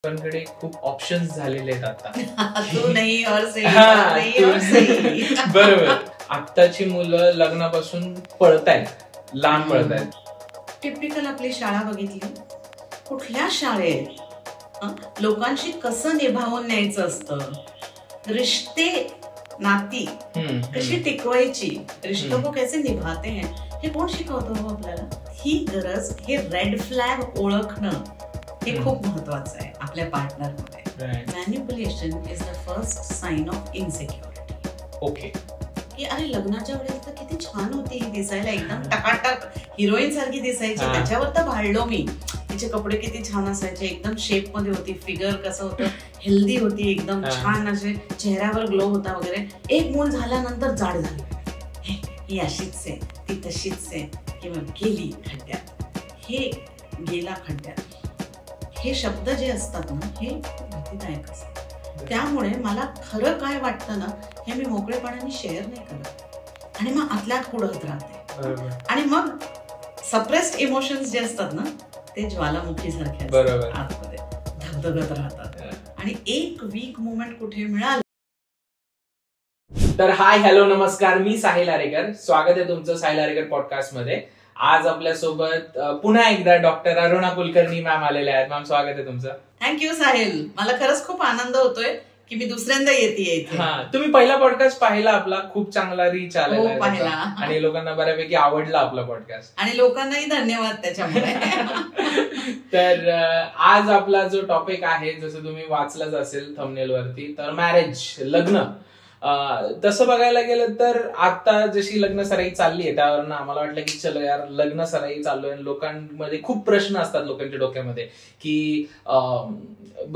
लोकांकडे खूप ऑप्शन्स झालेले आहेत आता. तू नाही और सही. बरोबर. आत्ताची मुलं लग्नापासून पळतायत, लांब पळतायत. टिपिकल आपली शाळा बघितली, कुठल्या शाळेत लोकांशी कसं निभावून न्यायचं असतं, रिश्ते नाती कशी टिकवायची, रिश्तों को कैसे निभाते हैं, हे कोण शिकवतो आपल्याला? ही गरज, हे रेड फ्लॅग ओळखणं हे खूप महत्वाचं आहे आपल्या पार्टनरमध्ये. Manipulation is the first sign of insecurity. Okay, की अरे लग्नाच्या वेळेस तर किती छान होती ही, दिसायला एकदम टकाटक हिरोईन सारखी दिसायची, त्याच्यावर तर भाळलो मी. तिचे कपडे किती छान असायचे, एकदम शेप मध्ये होती, फिगर कसं होतं, हेल्दी होती, एकदम छान असे चेहऱ्यावर ग्लो होता वगैरे. एक मूल झाल्यानंतर जाड झाली, ही अशीच आहे, ती तशीच आहे, किंवा गेली खड्ड्यात, हे गेला खड्ड्यात, हे शब्द जे असतात ना, हे भीतीदायक असतात. त्यामुळे मला खरं काय वाटतं ना, हे मी मोकळेपणाने शेअर नाही करत, आणि मग आतल्यात कुडत राहते. आणि मग सप्रेस्ड इमोशन्स जे असतात ना, ते ज्वालामुखी सारखे असतात, आतमध्ये धगधगत राहतात, आणि एक वीक मोमेंट कुठे मिळालं. तर हाय, हॅलो, नमस्कार, मी साहिल आरेकर. स्वागत आहे तुमचं साहिल आरेकर पॉडकास्ट मध्ये. आज आपल्यासोबत पुन्हा एकदा डॉक्टर अरुणा कुलकर्णी मॅम आलेल्या आहेत. मॅम, स्वागत आहे तुमचं. थँक्यू साहिल, मला खरंच खूप आनंद होतोय की मी दुसऱ्यांदा येते इथे. तुम्ही पहिला पॉडकास्ट पाहिला आपला, खूप चांगला रीच आलेला पाहिला, आणि लोकांना बऱ्यापैकी आवडला आपला पॉडकास्ट, आणि लोकांनाही धन्यवाद त्याच्यामुळे. तर आज आपला जो टॉपिक आहे, जसं तुम्ही वाचलंच असेल थंबनेल वरती, तर मॅरेज, लग्न. तसं बघायला गेलं तर आता जशी लग्न सराई चालली आहे, त्यावरनं आम्हाला वाटलं की चलो यार, लग्न सराई चालू आहे. लोकांमध्ये खूप प्रश्न असतात लोकांच्या डोक्यामध्ये की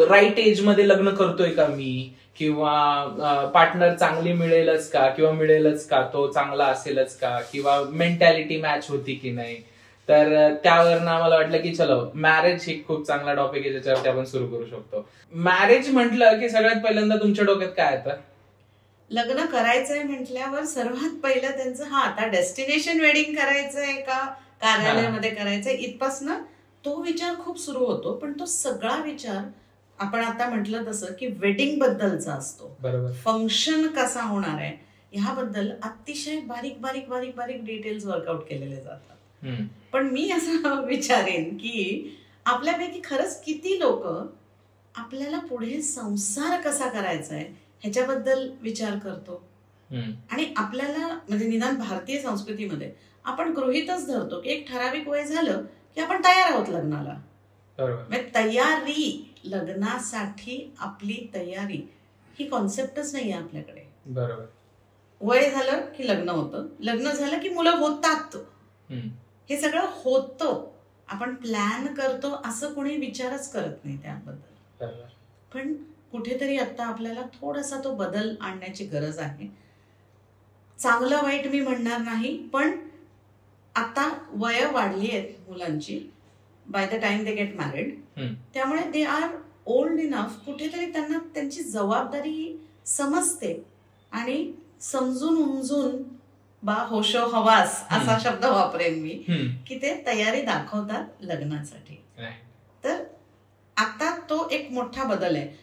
राईट एज मध्ये लग्न करतोय का मी, किंवा पार्टनर चांगली मिळेलच का, किंवा मिळेलच का, तो चांगला असेलच का, किंवा मेंटॅलिटी मॅच होती की नाही. तर त्यावरनं आम्हाला वाटलं की चलो, मॅरेज एक खूप चांगला टॉपिक आहे, ज्याच्यावरती आपण सुरू करू शकतो. मॅरेज म्हटलं की सगळ्यात पहिल्यांदा तुमच्या डोक्यात काय येतं? लग्न करायचंय म्हटल्यावर सर्वात पहिलं त्यांचं आता डेस्टिनेशन वेडिंग करायचंय का कार्यालयामध्ये करायचंय, इथपासनं तो विचार खूप सुरू होतो. पण तो सगळा विचार आपण आता म्हटलं तसं की वेडिंग बद्दलचा असतो. फंक्शन कसा होणार आहे ह्याबद्दल अतिशय बारीक बारीक बारीक बारीक डिटेल्स वर्कआउट केलेले जातात. पण मी असं विचारेन की आपल्यापैकी खरंच किती लोक आपल्याला पुढे संसार कसा करायचा आहे ह्याच्याबद्दल विचार करतो. आणि आपल्याला म्हणजे निदान भारतीय संस्कृतीमध्ये आपण गृहीतच धरतो की एक ठराविक वय झालं की आपण तयार आहोत लग्नाला. म्हणजे तयारी, लग्नासाठी आपली तयारी ही कॉन्सेप्टच नाहीये आपल्याकडे. बरोबर. वय झालं की लग्न होतं, लग्न झालं की मुलं होतात, हे सगळं होतं, आपण प्लॅन करतो, असं कोणी विचारच करत नाही त्याबद्दल. पण कुठेतरी आता आपल्याला थोडासा तो बदल आणण्याची गरज आहे. चांगलं वाईट मी म्हणणार नाही, पण आता वय वाढली आहेत मुलांची by the time they get married. त्यामुळे दे आर ओल्ड इनफ, कुठेतरी त्यांना त्यांची जबाबदारी समजते, आणि समजून उमजून बा होशो हवास असा शब्द वापरेन मी, की ते तयारी दाखवतात लग्नासाठी. तर आता तो एक मोठा बदल आहे.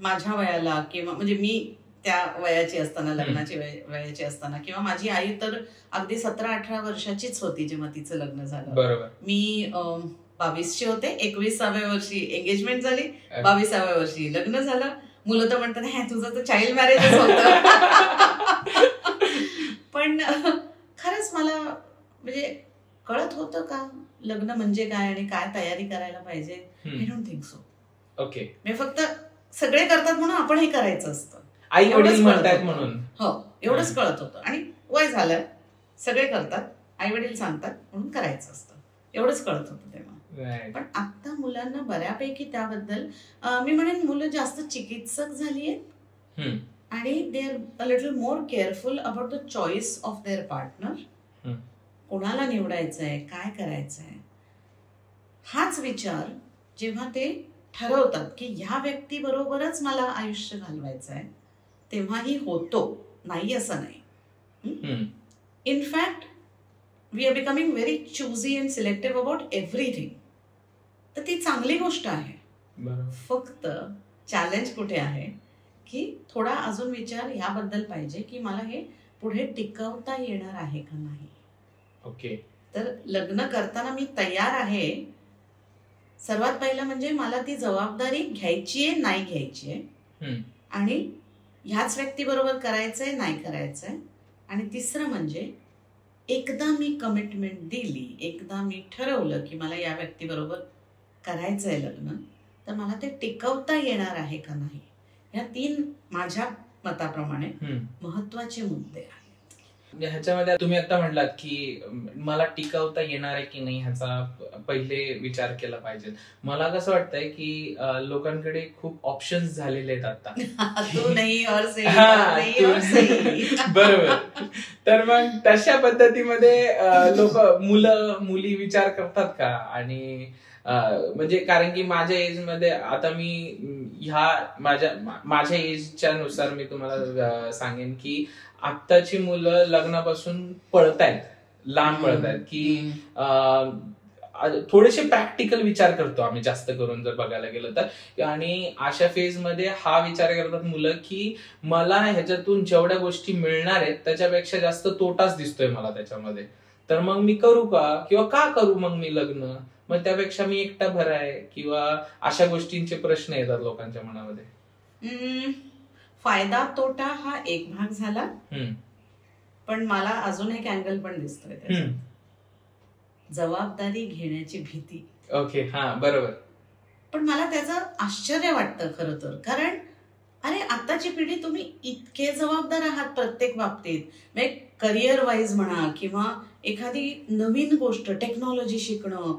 माझ्या वयाला, किंवा म्हणजे मी त्या वयाची असताना, लग्नाची वयाची असताना, किंवा माझी आई तर अगदी 17-18 वर्षाचीच होती जेव्हा तिचं लग्न झालं. मी 22ची होते, 21व्या वर्षी एंगेजमेंट झाली, 22व्या वर्षी लग्न झालं. मुलं तर म्हणतात हे तुझं तर चाइल्ड मॅरेजच होतं. पण खरंच मला म्हणजे कळत होतं का लग्न म्हणजे काय आणि काय तयारी करायला पाहिजे. I don't think so. Okay. मी फक्त सगळे करतात म्हणून आपण हे करायचं असतं, आई वडील म्हणतात म्हणून. हो, एवढंच कळत होतं. आणि वय झालं, सगळे करतात, आई वडील सांगतात म्हणून करायचं असतं, एवढंच कळत होतं तेव्हा. पण आता मुलांना बऱ्यापैकी त्याबद्दल मी म्हणेन मुलं जास्त चिकित्सक झाली आहेत, आणि they are a little more careful about the choice of their partner. कोणाला निवडायचंय, काय करायचंय, हाच विचार जेव्हा ते ठरवतात की ह्या व्यक्तीबरोबरच मला आयुष्य घालवायचं आहे, तेव्हाही होतो, नाही असं नाही. In fact we are becoming very choosy and selective about everything. तर ती चांगली गोष्ट आहे. फक्त चॅलेंज कुठे आहे की थोडा अजून विचार याबद्दल पाहिजे की मला हे पुढे टिकवता येणार आहे का नाही. ओके. तर लग्न करताना मी तयार आहे, सर्वात पहिलं म्हणजे मला ती जबाबदारी घ्यायची आहे नाही घ्यायची आहे, आणि ह्याच व्यक्तीबरोबर करायचंय नाही करायचंय. आणि तिसरं म्हणजे एकदा मी कमिटमेंट दिली, एकदा मी ठरवलं की मला या व्यक्तीबरोबर करायचंय लग्न, तर मला ते टिकवता येणार आहे का नाही. या 3 माझ्या मताप्रमाणे महत्वाचे मुद्दे आहेत. ह्याच्यामध्ये तुम्ही आता म्हटलात की मला टिकवता येणार आहे की नाही ह्याचा पहिले विचार केला पाहिजे. मला कसं वाटतंय की लोकांकडे खूप ऑप्शन्स झालेले आहेत आता. तू नाही और सही, नाही और सही. बरोबर. तर मग तशा पद्धतीमध्ये लोक मुली विचार करतात का. आणि म्हणजे कारण की माझ्या एज मध्ये आता मी माझ्या एजच्या नुसार मी तुम्हाला सांगेन की आत्ताची मुलं लग्नापासून पळतायत, लांब पळतायत, की थोडेसे प्रॅक्टिकल विचार करतो आम्ही जास्त करून जर बघायला गेलं तर. आणि अशा फेज मध्ये हा विचार करतात मुलं की मला ह्याच्यातून जेवढ्या गोष्टी मिळणार आहेत त्याच्यापेक्षा जास्त तोटाच दिसतोय मला त्याच्यामध्ये, तर मग मी करू का, किंवा का करू मग मी लग्न, मग त्यापेक्षा मी एकटा बरा आहे, किंवा अशा गोष्टींचे प्रश्न येतात लोकांच्या मनामध्ये. फायदा तोटा हा एक भाग झाला, पण मला अजून एक अँगल पण दिसतोय, जबाबदारी घेण्याची भीती. ओके, हा बरोबर. पण मला त्याचं आश्चर्य वाटतं खरं तर, कारण अरे आताची पिढी तुम्ही इतके जबाबदार आहात प्रत्येक बाबतीत, म्हणजे करिअर वाईज म्हणा किंवा एखादी नवीन गोष्ट टेक्नॉलॉजी शिकणं,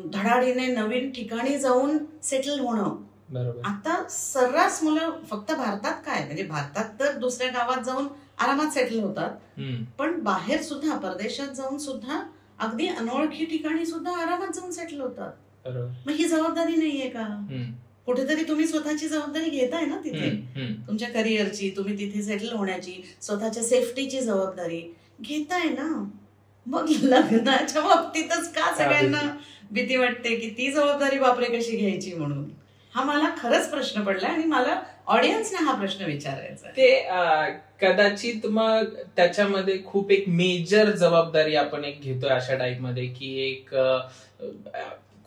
धडाडीने नवीन ठिकाणी जाऊन सेटल होणं. बरोबर. आता सर्रास मुलं फक्त भारतात काय, म्हणजे भारतात तर दुसऱ्या गावात जाऊन आरामात सेटल होतात, पण बाहेर सुद्धा परदेशात जाऊन सुद्धा अगदी अनोळखी ठिकाणी सुद्धा आरामात जाऊन सेटल होतात. मग ही जबाबदारी नाहीये का. कुठेतरी तुम्ही स्वतःची जबाबदारी घेताय ना तिथे, तुमच्या करिअरची, तुम्ही तिथे सेटल होण्याची, स्वतःच्या सेफ्टीची जबाबदारी घेताय ना. मग लग्नाच्या बाबतीतच का सगळ्यांना भीती वाटते की ती जबाबदारी बापरे कशी घ्यायची म्हणून. हा मला खरंच प्रश्न पडला आणि मला ऑडियन्सने हा प्रश्न विचारायचा. ते कदाचित मग त्याच्यामध्ये खूप एक मेजर जबाबदारी आपण एक घेतोय अशा टाईप मध्ये, की एक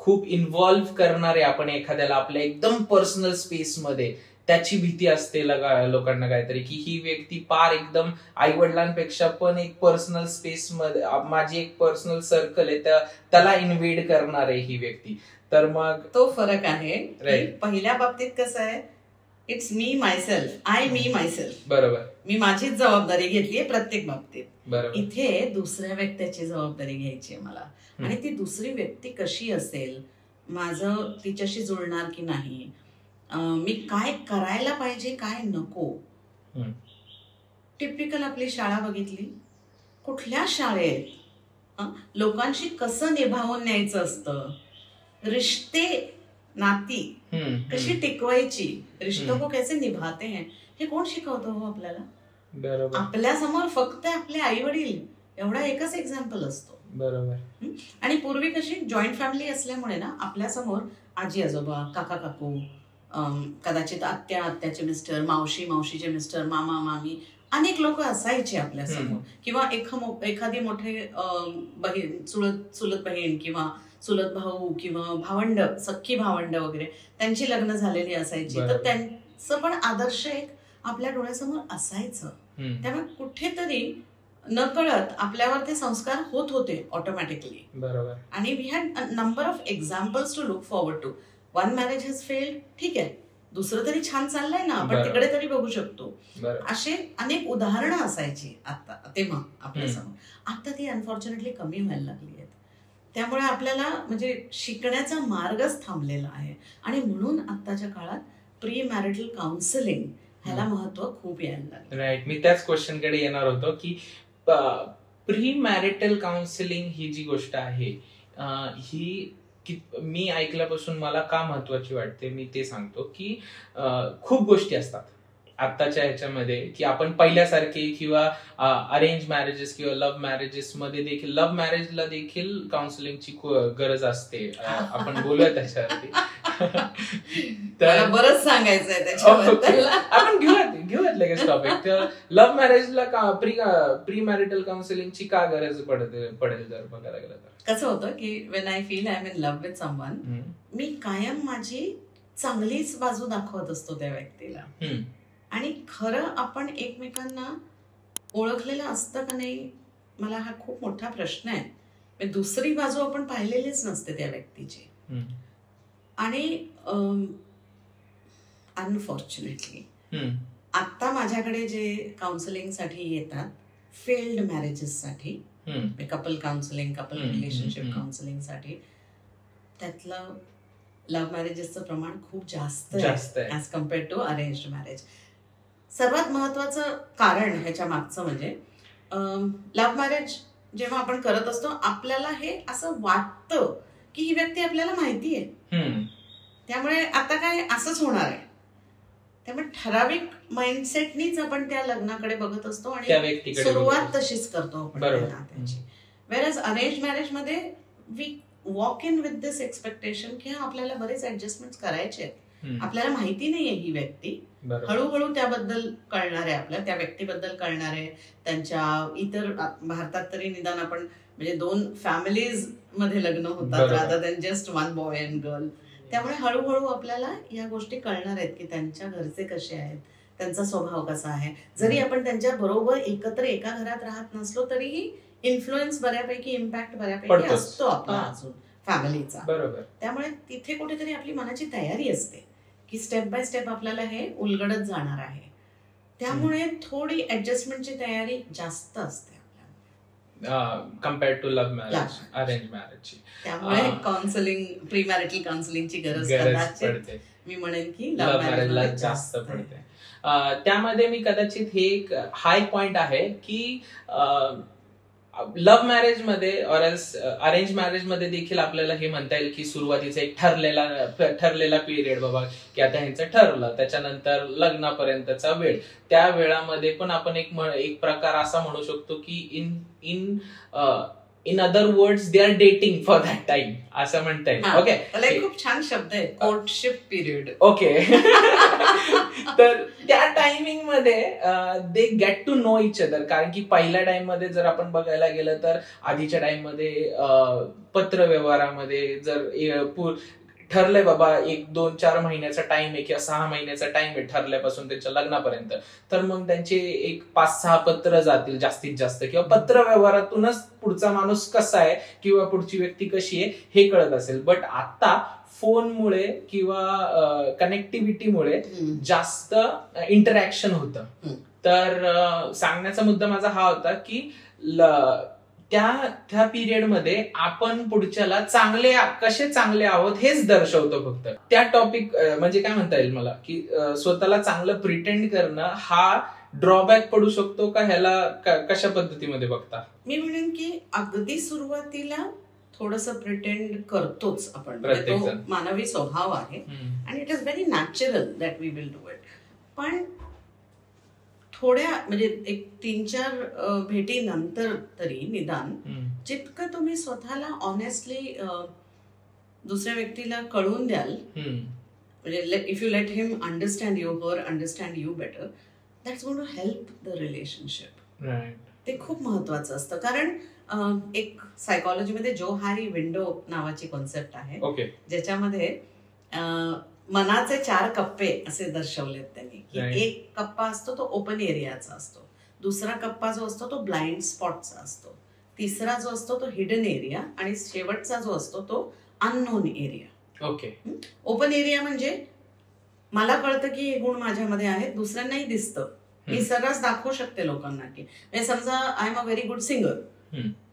खूप इन्व्हॉल्व्ह करणारे आपण एखाद्याला आपल्या एकदम पर्सनल स्पेस मध्ये, त्याची भीती असते लोकांना काहीतरी, की ही व्यक्ती पार एकदम आई वडिलांपेक्षा पण एक पर्सनल स्पेस मध्ये, माझी एक पर्सनल सर्कल आहे त्याला इन्व्हेड करणार आहे ही व्यक्ती. तर मग तो फरक आहे. पहिल्या बाबतीत कसं आहे, it's me myself, I me myself. बरोबर. मी माझीच जबाबदारी घेतलीये प्रत्येक बाबतीत. बरोबर. इथे दुसऱ्या व्यक्तीची जबाबदारी घ्यायची आहे मला, आणि ती दुसरी व्यक्ती कशी असेल, माझं तिच्याशी जुळणार की नाही, मी काय करायला पाहिजे काय नको. टिपिकल आपली शाळा बघितली, कुठल्या शाळेत लोकांशी कसं निभावून न्यायचं असतं, रिश्ते नाती कशी टिकवायची, रिश्तों को कैसे निभाते हैं, हे कोण शिकवतो हो आपल्याला. बरोबर. आपल्या समोर फक्त आपले आई वडील एवढा एकच एक्झाम्पल असतो. बरोबर. आणि पूर्वी कशी जॉईंट फॅमिली असल्यामुळे ना, आपल्या समोर आजी आजोबा, काका काकू, कदाचित आत्या आत्याचे मिस्टर, मावशी मावशीचे मिस्टर, मामा मामी, अनेक लोक असायचे आपल्या समोर, किंवा एखादी मोठे बहीण, चुलत बहीण किंवा चुलत भाऊ किंवा भावंड, सख्खी भावंड वगैरे, त्यांची लग्न झालेली असायची, तर त्यांचं पण आदर्श एक आपल्या डोळ्यासमोर असायचं. त्यामुळे कुठेतरी नकळत आपल्यावर ते संस्कार होत होते ऑटोमॅटिकली. बरोबर. आणि we had number of examples to look forward to. One marriage has failed, ठीक आहे, दुसरं तरी छान चाललंय ना, आपण तिकडे तरी बघू शकतो. असे अनेक उदाहरणं असायची आता तेव्हा आपल्यासमोर. आता ती अनफॉर्च्युनेटली कमी व्हायला लागली आहेत. त्यामुळे आपल्याला म्हणजे शिकण्याचा मार्गच थांबलेला आहे, आणि म्हणून आताच्या काळात प्री मॅरिटल काउन्सिलिंग ह्याला महत्व खूप यायला लागलं. राईट. मी त्याच क्वेश्चन कडे येणार होतो की प्री मॅरिटल काउन्सिलिंग ही जी गोष्ट आहे, ही मी ऐकल्यापासून मला का महत्वाची वाटते मी ते सांगतो. की खूप गोष्टी असतात आत्ताच्या ह्याच्यामध्ये, की आपण पहिल्यासारखे किंवा अरेंज मॅरेजेस किंवा लव्ह मॅरेजेस मध्ये देखील, लव्ह मॅरेजला देखील काउन्सिलिंगची गरज असते, आपण बोलूया त्याच्यावरती. मला बरंच सांगायचं आहे त्याच्याबद्दल. आपण घेऊयात लगेच टॉपिक. लव्ह मॅरेजला प्री मॅरिटल काउन्सिलिंगची का गरज पडेल जर बघायला गेलं तर? कसं होतं की when I feel I am in love with someone, मी कायम माझी चांगलीच बाजू दाखवत असतो त्या व्यक्तीला. आणि खरं आपण एकमेकांना ओळखलेलं असतं का नाही, मला हा खूप मोठा प्रश्न आहे. दुसरी बाजू आपण पाहिलेलीच नसते त्या व्यक्तीची. आणि अनफॉर्च्युनेटली आता माझ्याकडे जे काउन्सिलिंगसाठी येतात फेल्ड मॅरेजेससाठी, कपल काउन्सिलिंग, कपल रिलेशनशिप काउन्सिलिंगसाठी, त्यातलं लव्ह मॅरेजेसचं प्रमाण खूप जास्त आहे as compared to arranged marriage. सर्वात महत्वाचं कारण ह्याच्या मागचं म्हणजे लव्ह मॅरेज जेव्हा आपण करत असतो आपल्याला हे असं वाटतं की ही व्यक्ती आपल्याला माहिती आहे, त्यामुळे आता काय असंच होणार आहे. त्यामुळे ठराविक माइंडसेटनीच आपण त्या लग्नाकडे बघत असतो आणि सुरुवात तशीच करतो आपण त्याची. वेअरएज अरेंज मॅरेज मध्ये we walk in with this expectation की आपल्याला बरेच ऍडजस्टमेंट करायचे आहेत. आपल्याला माहिती नाहीये ही व्यक्ती, हळूहळू त्याबद्दल कळणार आहे, आपल्या त्या व्यक्तीबद्दल कळणार आहे. त्यांच्या इतर भारतात तरी निदान आपण म्हणजे 2 फॅमिलीज मध्ये लग्न होतात rather than just 1 boy and girl. त्यामुळे हळूहळू आपल्याला या गोष्टी कळणार आहेत की त्यांच्या घरचे कसे आहेत, त्यांचा स्वभाव कसा आहे. जरी आपण त्यांच्या बरोबर एकत्र एका घरात राहत नसलो तरीही इन्फ्लुएन्स बऱ्यापैकी, इम्पॅक्ट बऱ्यापैकी असतो आपला अजून फॅमिलीचा. बरोबर. त्यामुळे तिथे कुठेतरी आपली मनाची तयारी असते की स्टेप बाय स्टेप आपल्याला हे उलगडत जाणार आहे. त्यामुळे थोडी ऍडजस्टमेंटची तयारी जास्त असते compared to love marriage, arrange मॅरेजची. त्यामुळे काउन्सिलिंग, प्री मॅरिटल काउन्सिलिंगची गरज पडते. मी म्हणेन की लव्ह मॅरेजला जास्त पडते. त्यामध्ये मी कदाचित हे एक हाय पॉइंट आहे की लव्ह मॅरेज मध्ये अरेंज मॅरेज मध्ये देखील आपल्याला हे म्हणता येईल की सुरुवातीचा एक ठरलेला पिरियड, बाबा की आता ह्यांचं ठरलं, त्याच्यानंतर लग्नापर्यंतचा वेळ, त्या वेळामध्ये पण आपण एक प्रकार असा म्हणू शकतो की in other words they are dating for that time असं म्हणता येईल. ओके, खूप छान शब्द आहे, कोर्टशिप पिरियड. ओके. तर त्या टायमिंग मध्ये they get to know each other. कारण की पहिल्या टाइम मध्ये जर आपण बघायला गेलं तर आधीच्या टाइम मध्ये पत्र व्यवहारामध्ये जर ठरलंय बाबा 1, 2, 4 महिन्याचा टाइम आहे किंवा 6 महिन्याचा टाइम आहे ठरल्यापासून त्यांच्या लग्नापर्यंत, तर मग त्यांचे एक 5-6 पत्र जातील जास्तीत जास्त, किंवा पत्र व्यवहारातूनच पुढचा माणूस कसा आहे किंवा पुढची व्यक्ती कशी आहे हे कळत असेल. बट आता फोनमुळे किंवा कनेक्टिव्हिटीमुळे जास्त इंटरॅक्शन होतं. तर सांगण्याचा मुद्दा माझा हा होता की त्या पिरियड मध्ये आपण पुढच्याला कसे चांगले आहोत हेच दर्शवतो फक्त. त्या टॉपिक म्हणजे काय म्हणता येईल मला की स्वतःला चांगलं प्रिटेंड करणं हा ड्रॉबॅक पडू शकतो का, ह्याला कशा पद्धतीमध्ये बघता? मी म्हणेन की अगदी सुरुवातीला थोडंसं प्रिटेंड करतोच आपण, तो मानवी स्वभाव आहे आणि it is very natural that we will do it. पण थोड्या म्हणजे एक 3-4 भेटीनंतर तरी निदान जितकं तुम्ही स्वतःला ऑनेस्टली दुसऱ्या व्यक्तीला कळवून द्याल, म्हणजे if you let him understand you, her understand you better, that's going to help the relationship. ते खूप महत्वाचं असतं. कारण एक सायकॉलॉजीमध्ये जोहारी विंडो नावाची कॉन्सेप्ट आहे, ज्याच्यामध्ये मनाचे 4 कप्पे असे दर्शवलेत त्यांनी की एक कप्पा असतो तो ओपन एरियाचा असतो, दुसरा कप्पा जो असतो तो ब्लाइंड स्पॉटचा असतो, तिसरा जो असतो तो हिडन एरिया, आणि शेवटचा जो असतो तो unknown area. Okay. Open area म्हणजे मला कळतं की हे गुण माझ्यामध्ये आहेत, दुसऱ्यांनाही दिसतं, मी सर्रास दाखवू शकते लोकांना की समजा I am a very good singer,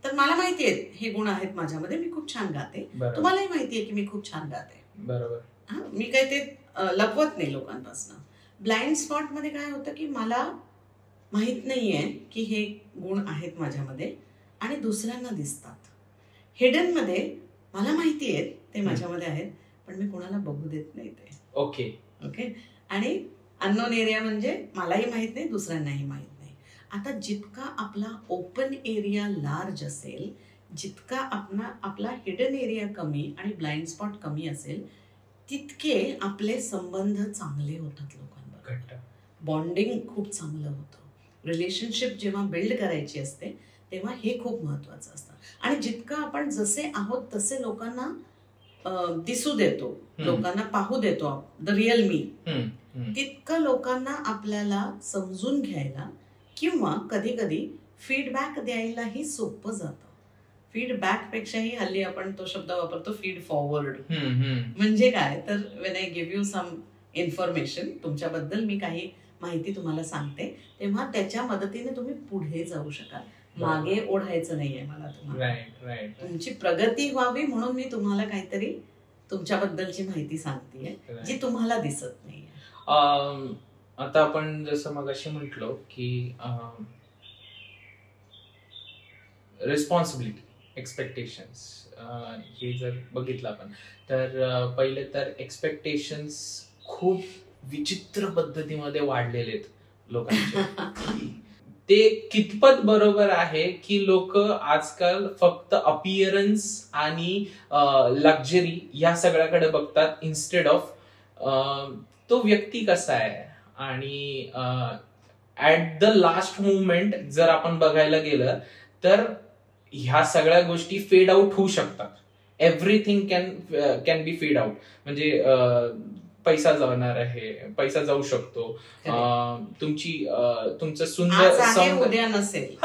तर मला माहिती आहे हे गुण आहेत माझ्यामध्ये, मी खूप छान गाते, तुम्हालाही माहितीये की मी खूप छान गाते. बरोबर. मी काही ते लपवत नाही लोकांपासून. ब्लाइंड स्पॉट मध्ये काय होतं की मला माहित नाहीये की हे गुण आहेत माझ्यामध्ये आणि दुसऱ्यांना दिसतात. हिडन मध्ये मला माहिती आहे ते माझ्यामध्ये आहेत पण मी कोणाला बघू देत नाही ते. ओके. आणि अननोन एरिया म्हणजे मलाही माहित नाही, दुसऱ्यांनाही माहित नाही. आता जितका आपला ओपन एरिया लार्ज असेल, जितका आपला हिडन एरिया कमी आणि ब्लाइंड स्पॉट कमी असेल, तितके आपले संबंध चांगले होतात लोकांबरोबर. बॉन्डिंग खूप चांगलं होतं. रिलेशनशिप जेव्हा बिल्ड करायची असते तेव्हा हे खूप महत्वाचं असतं. आणि जितकं आपण जसे आहोत तसे लोकांना दिसू देतो, लोकांना पाहू देतो द रिअल मी, तितकं लोकांना आपल्याला समजून घ्यायला किंवा कधी कधी फीडबॅक द्यायलाही सोपं जातं. फीडबॅक पेक्षाही हल्ली आपण तो शब्द वापरतो फीड फॉरवर्ड. म्हणजे काय तर when I give you some information, तुमच्याबद्दल मी काही माहिती तुम्हाला सांगते, तेव्हा त्याच्या मदतीने तुम्ही पुढे जाऊ शकाल. मागे ओढायचं नाहीये मला तुम्हाला. तुमची प्रगती व्हावी म्हणून मी तुम्हाला काहीतरी तुमच्याबद्दलची माहिती सांगतेय जी तुम्हाला दिसत नाहीये. आता आपण जसं मगाशी म्हटलो की रिस्पॉन्सिबिलिटी, एक्सपेक्टेशन्स, हे जर बघितलं आपण तर पहिले तर एक्सपेक्टेशन्स खूप विचित्र पद्धतीमध्ये वाढलेले आहेत लोकांचे. ते कितपत बरोबर आहे की लोक आजकाल फक्त अपिअरन्स आणि लक्झरी या सगळ्याकडे बघतात इन्स्टेड ऑफ तो व्यक्ती कसा आहे. आणि ऍट द लास्ट मुवमेंट जर आपण बघायला गेलं तर ह्या सगळ्या गोष्टी फेड आउट होऊ शकतात. Everything can be fed out. म्हणजे पैसा जाणार आहे, पैसा जाऊ शकतो, तुमचं सुंदर उद्या नसेल,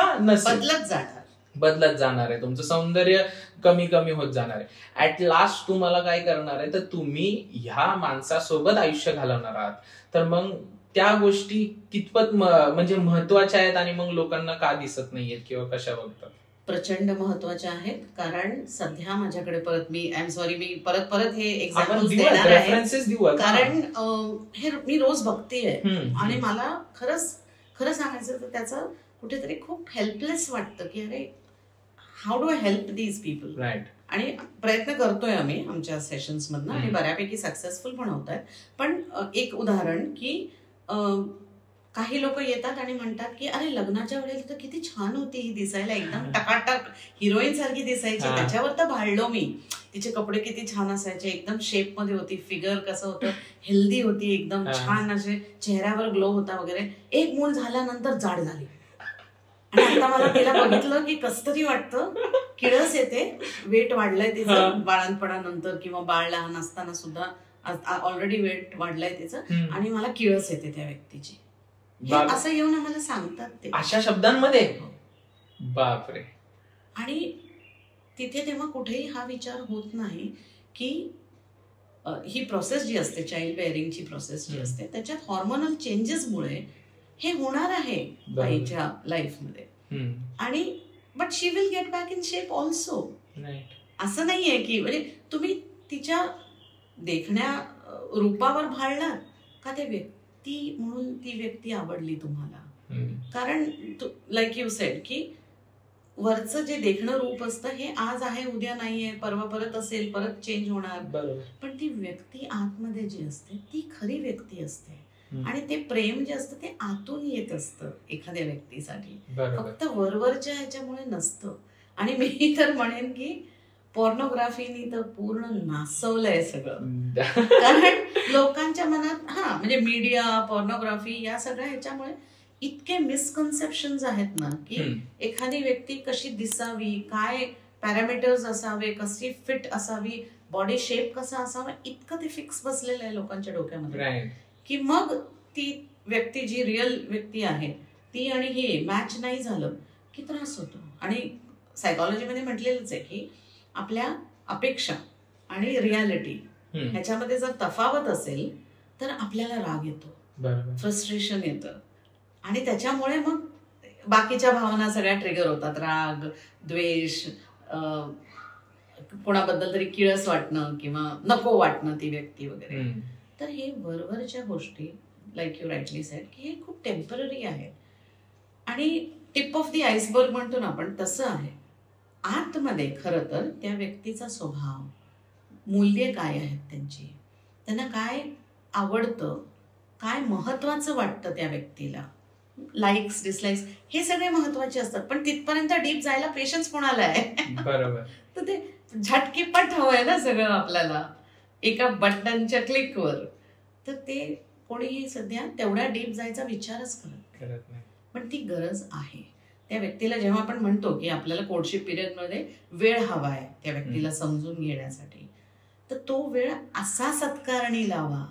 बदलत जाणार आहे, तुमचं सौंदर्य कमी कमी होत जाणार आहे. ऍट लास्ट तुम्हाला काय करणार आहे तर तुम्ही ह्या माणसासोबत आयुष्य घालवणार आहात. तर मग त्या गोष्टी कितपत म्हणजे महत्वाच्या आहेत आणि मग लोकांना का दिसत नाहीयेत किंवा कशा बघतात? प्रचंड महत्वाच्या आहेत. कारण सध्या माझ्याकडे परत मी परत हे एक्झाम्पल्स देणार आहे, कारण हे मी रोज बघतेय आणि मला खरं सांगायचं तर त्याचं कुठेतरी खूप हेल्पलेस वाटतं की अरे how do I help these people. आणि प्रयत्न करतोय आम्ही आमच्या सेशन्स मधनं आणि बऱ्यापैकी सक्सेसफुल पण होत आहेत. पण एक उदाहरण की काही लोक येतात आणि म्हणतात की अरे लग्नाच्या वेळेला तर किती छान होती ही दिसायला, एकदम टकाटक हिरोईन सारखी दिसायची, त्याच्यावर तर भाळलो मी. तिचे कपडे किती छान असायचे, एकदम शेप मध्ये होती, फिगर कसं होतं, हेल्दी होती, एकदम छान असे चेहऱ्यावर ग्लो होता वगैरे. एक मूल झाल्यानंतर जाड झाली आणि आता मला तिला बघितलं की कसं तरी वाटतं, किळस येते, वेट वाढलंय तिचं बाळंतपणानंतर किंवा बाळ लहान असताना सुद्धा ऑलरेडी वेट वाढलंय तिचं आणि मला किळस येते त्या व्यक्तीची. असं येऊन आम्हाला सांगतात ते अशा शब्दांमध्ये. बापरे. आणि तिथे तेव्हा कुठेही हा विचार होत नाही की ही प्रोसेस जी असते, चाइल्ड बेअरिंगची प्रोसेस जी असते, त्याच्यात हॉर्मोनल चेंजेसमुळे हे होणार आहे बाईच्या लाईफमध्ये. आणि but she will get back in shape also. असं नाहीये की म्हणजे तुम्ही तिच्या देखण्या रूपावर भाळणार का, ते व्यक्ती म्हणून ती व्यक्ती आवडली तुम्हाला. कारण लाईक यू सेड की वरचं जे देखणं रूप असतं हे आज आहे उद्या नाहीये, परवा परत असेल, परत चेंज होणार. पण ती व्यक्ती आतमध्ये जी असते ती खरी व्यक्ती असते आणि ते प्रेम जे असतं ते आतून येत असतं एखाद्या व्यक्तीसाठी, फक्त वरवरच्या ह्याच्यामुळे नसतं. आणि मी तर म्हणेन की पॉर्नोग्राफीनी तर पूर्ण नासवलंय सगळं. कारण लोकांच्या मनात म्हणजे मीडिया, पॉर्नोग्राफी या सगळ्या ह्याच्यामुळे इतके मिसकन्सेप्शन्स आहेत ना की एखादी व्यक्ती कशी दिसावी, काय पॅरामीटर्स असावे, कशी फिट असावी, बॉडी शेप कसा असावा, इतकं ते फिक्स बसलेलं आहे लोकांच्या डोक्यामध्ये की मग ती व्यक्ती जी रिअल व्यक्ती आहे ती आणि हे मॅच नाही झालं की त्रास होतो. आणि सायकॉलॉजीमध्ये म्हटलेलंच आहे की आपल्या अपेक्षा आणि रियालिटी ह्याच्यामध्ये जर तफावत असेल तर आपल्याला राग येतो, फ्रस्ट्रेशन येतं आणि त्याच्यामुळे मग बाकीच्या भावना सगळ्या ट्रिगर होतात. राग, द्वेष, कोणाबद्दल तरी किळस वाटणं किंवा नको वाटणं ती व्यक्ती वगैरे. तर हे वरवरच्या गोष्टी लाईक यू राईटली सेड की हे खूप टेम्पररी आहे आणि टिप ऑफ द आईसबर्ग म्हणतो ना आपण, तसं आहे. आतमध्ये खरं तर त्या व्यक्तीचा स्वभाव, मूल्य काय आहेत त्यांची, त्यांना काय आवडतं, काय महत्वाचं वाटतं त्या व्यक्तीला, लाईक्स डिसलाईक्स हे सगळे महत्वाचे असतात. पण तिथपर्यंत डीप जायला पेशन्स कोणाला आहे? बरोबर. तर ते झटकीपट हवंय ना सगळं आपल्याला. एका बटनच्या क्लिकवर. तर ते कोणीही सध्या तेवढ्या डीप जायचा विचारच करत नाही. पण ती गरज आहे त्या व्यक्तीला. जेव्हा आपण म्हणतो की आपल्याला कोर्टशिप पिरियडमध्ये वेळ हवा आहे त्या व्यक्तीला समजून घेण्यासाठी, तर तो वेळ असा सत्कारणी लावा.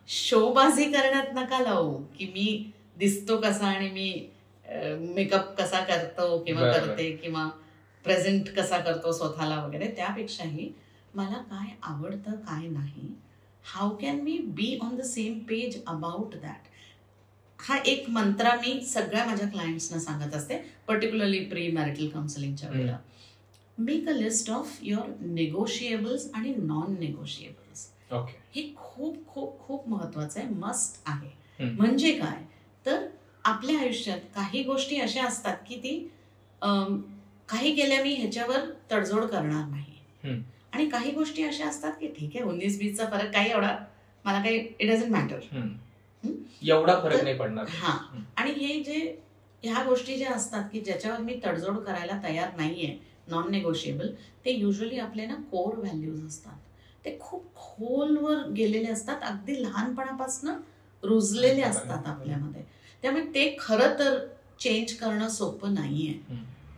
शोबाजी करण्यात नका लावू की मी दिसतो कसा आणि मी मेकअप कसा करतो किंवा करते किंवा प्रेझेंट कसा करतो स्वतःला वगैरे. त्यापेक्षाही मला काय आवडतं काय नाही, how can we be on the same page about that. हा एक मंत्रा मी सगळ्या माझ्या क्लायंट्सना सांगत असते, पर्टिक्युलरली प्री मॅरिटल काउन्सिलिंगच्या वेळेला. Make a list of your negotiables आणि नॉन नेगोशिएबल्स. हे खूप खूप खूप महत्वाचं आहे, मस्ट आहे. म्हणजे काय तर आपल्या आयुष्यात काही गोष्टी अशा असतात की ती काही केल्या मी ह्याच्यावर तडजोड करणार नाही, आणि काही गोष्टी अशा असतात की ठीक आहे 19-20चा फरक काही एवढा मला काही इट डझंट मॅटर, एवढा फरक नाही पडणार. हा, आणि हे जे ह्या गोष्टी ज्या असतात की ज्याच्यावर मी तडजोड करायला तयार नाहीये, नॉन नेगोशिएबल, ते युजली आपले ना कोर व्हॅल्यूज असतात. ते खूप खोलवर गेलेले असतात, अगदी लहानपणापासून रुजलेले असतात आपल्यामध्ये. त्यामुळे ते खरं तर चेंज करणं सोपं नाहीये.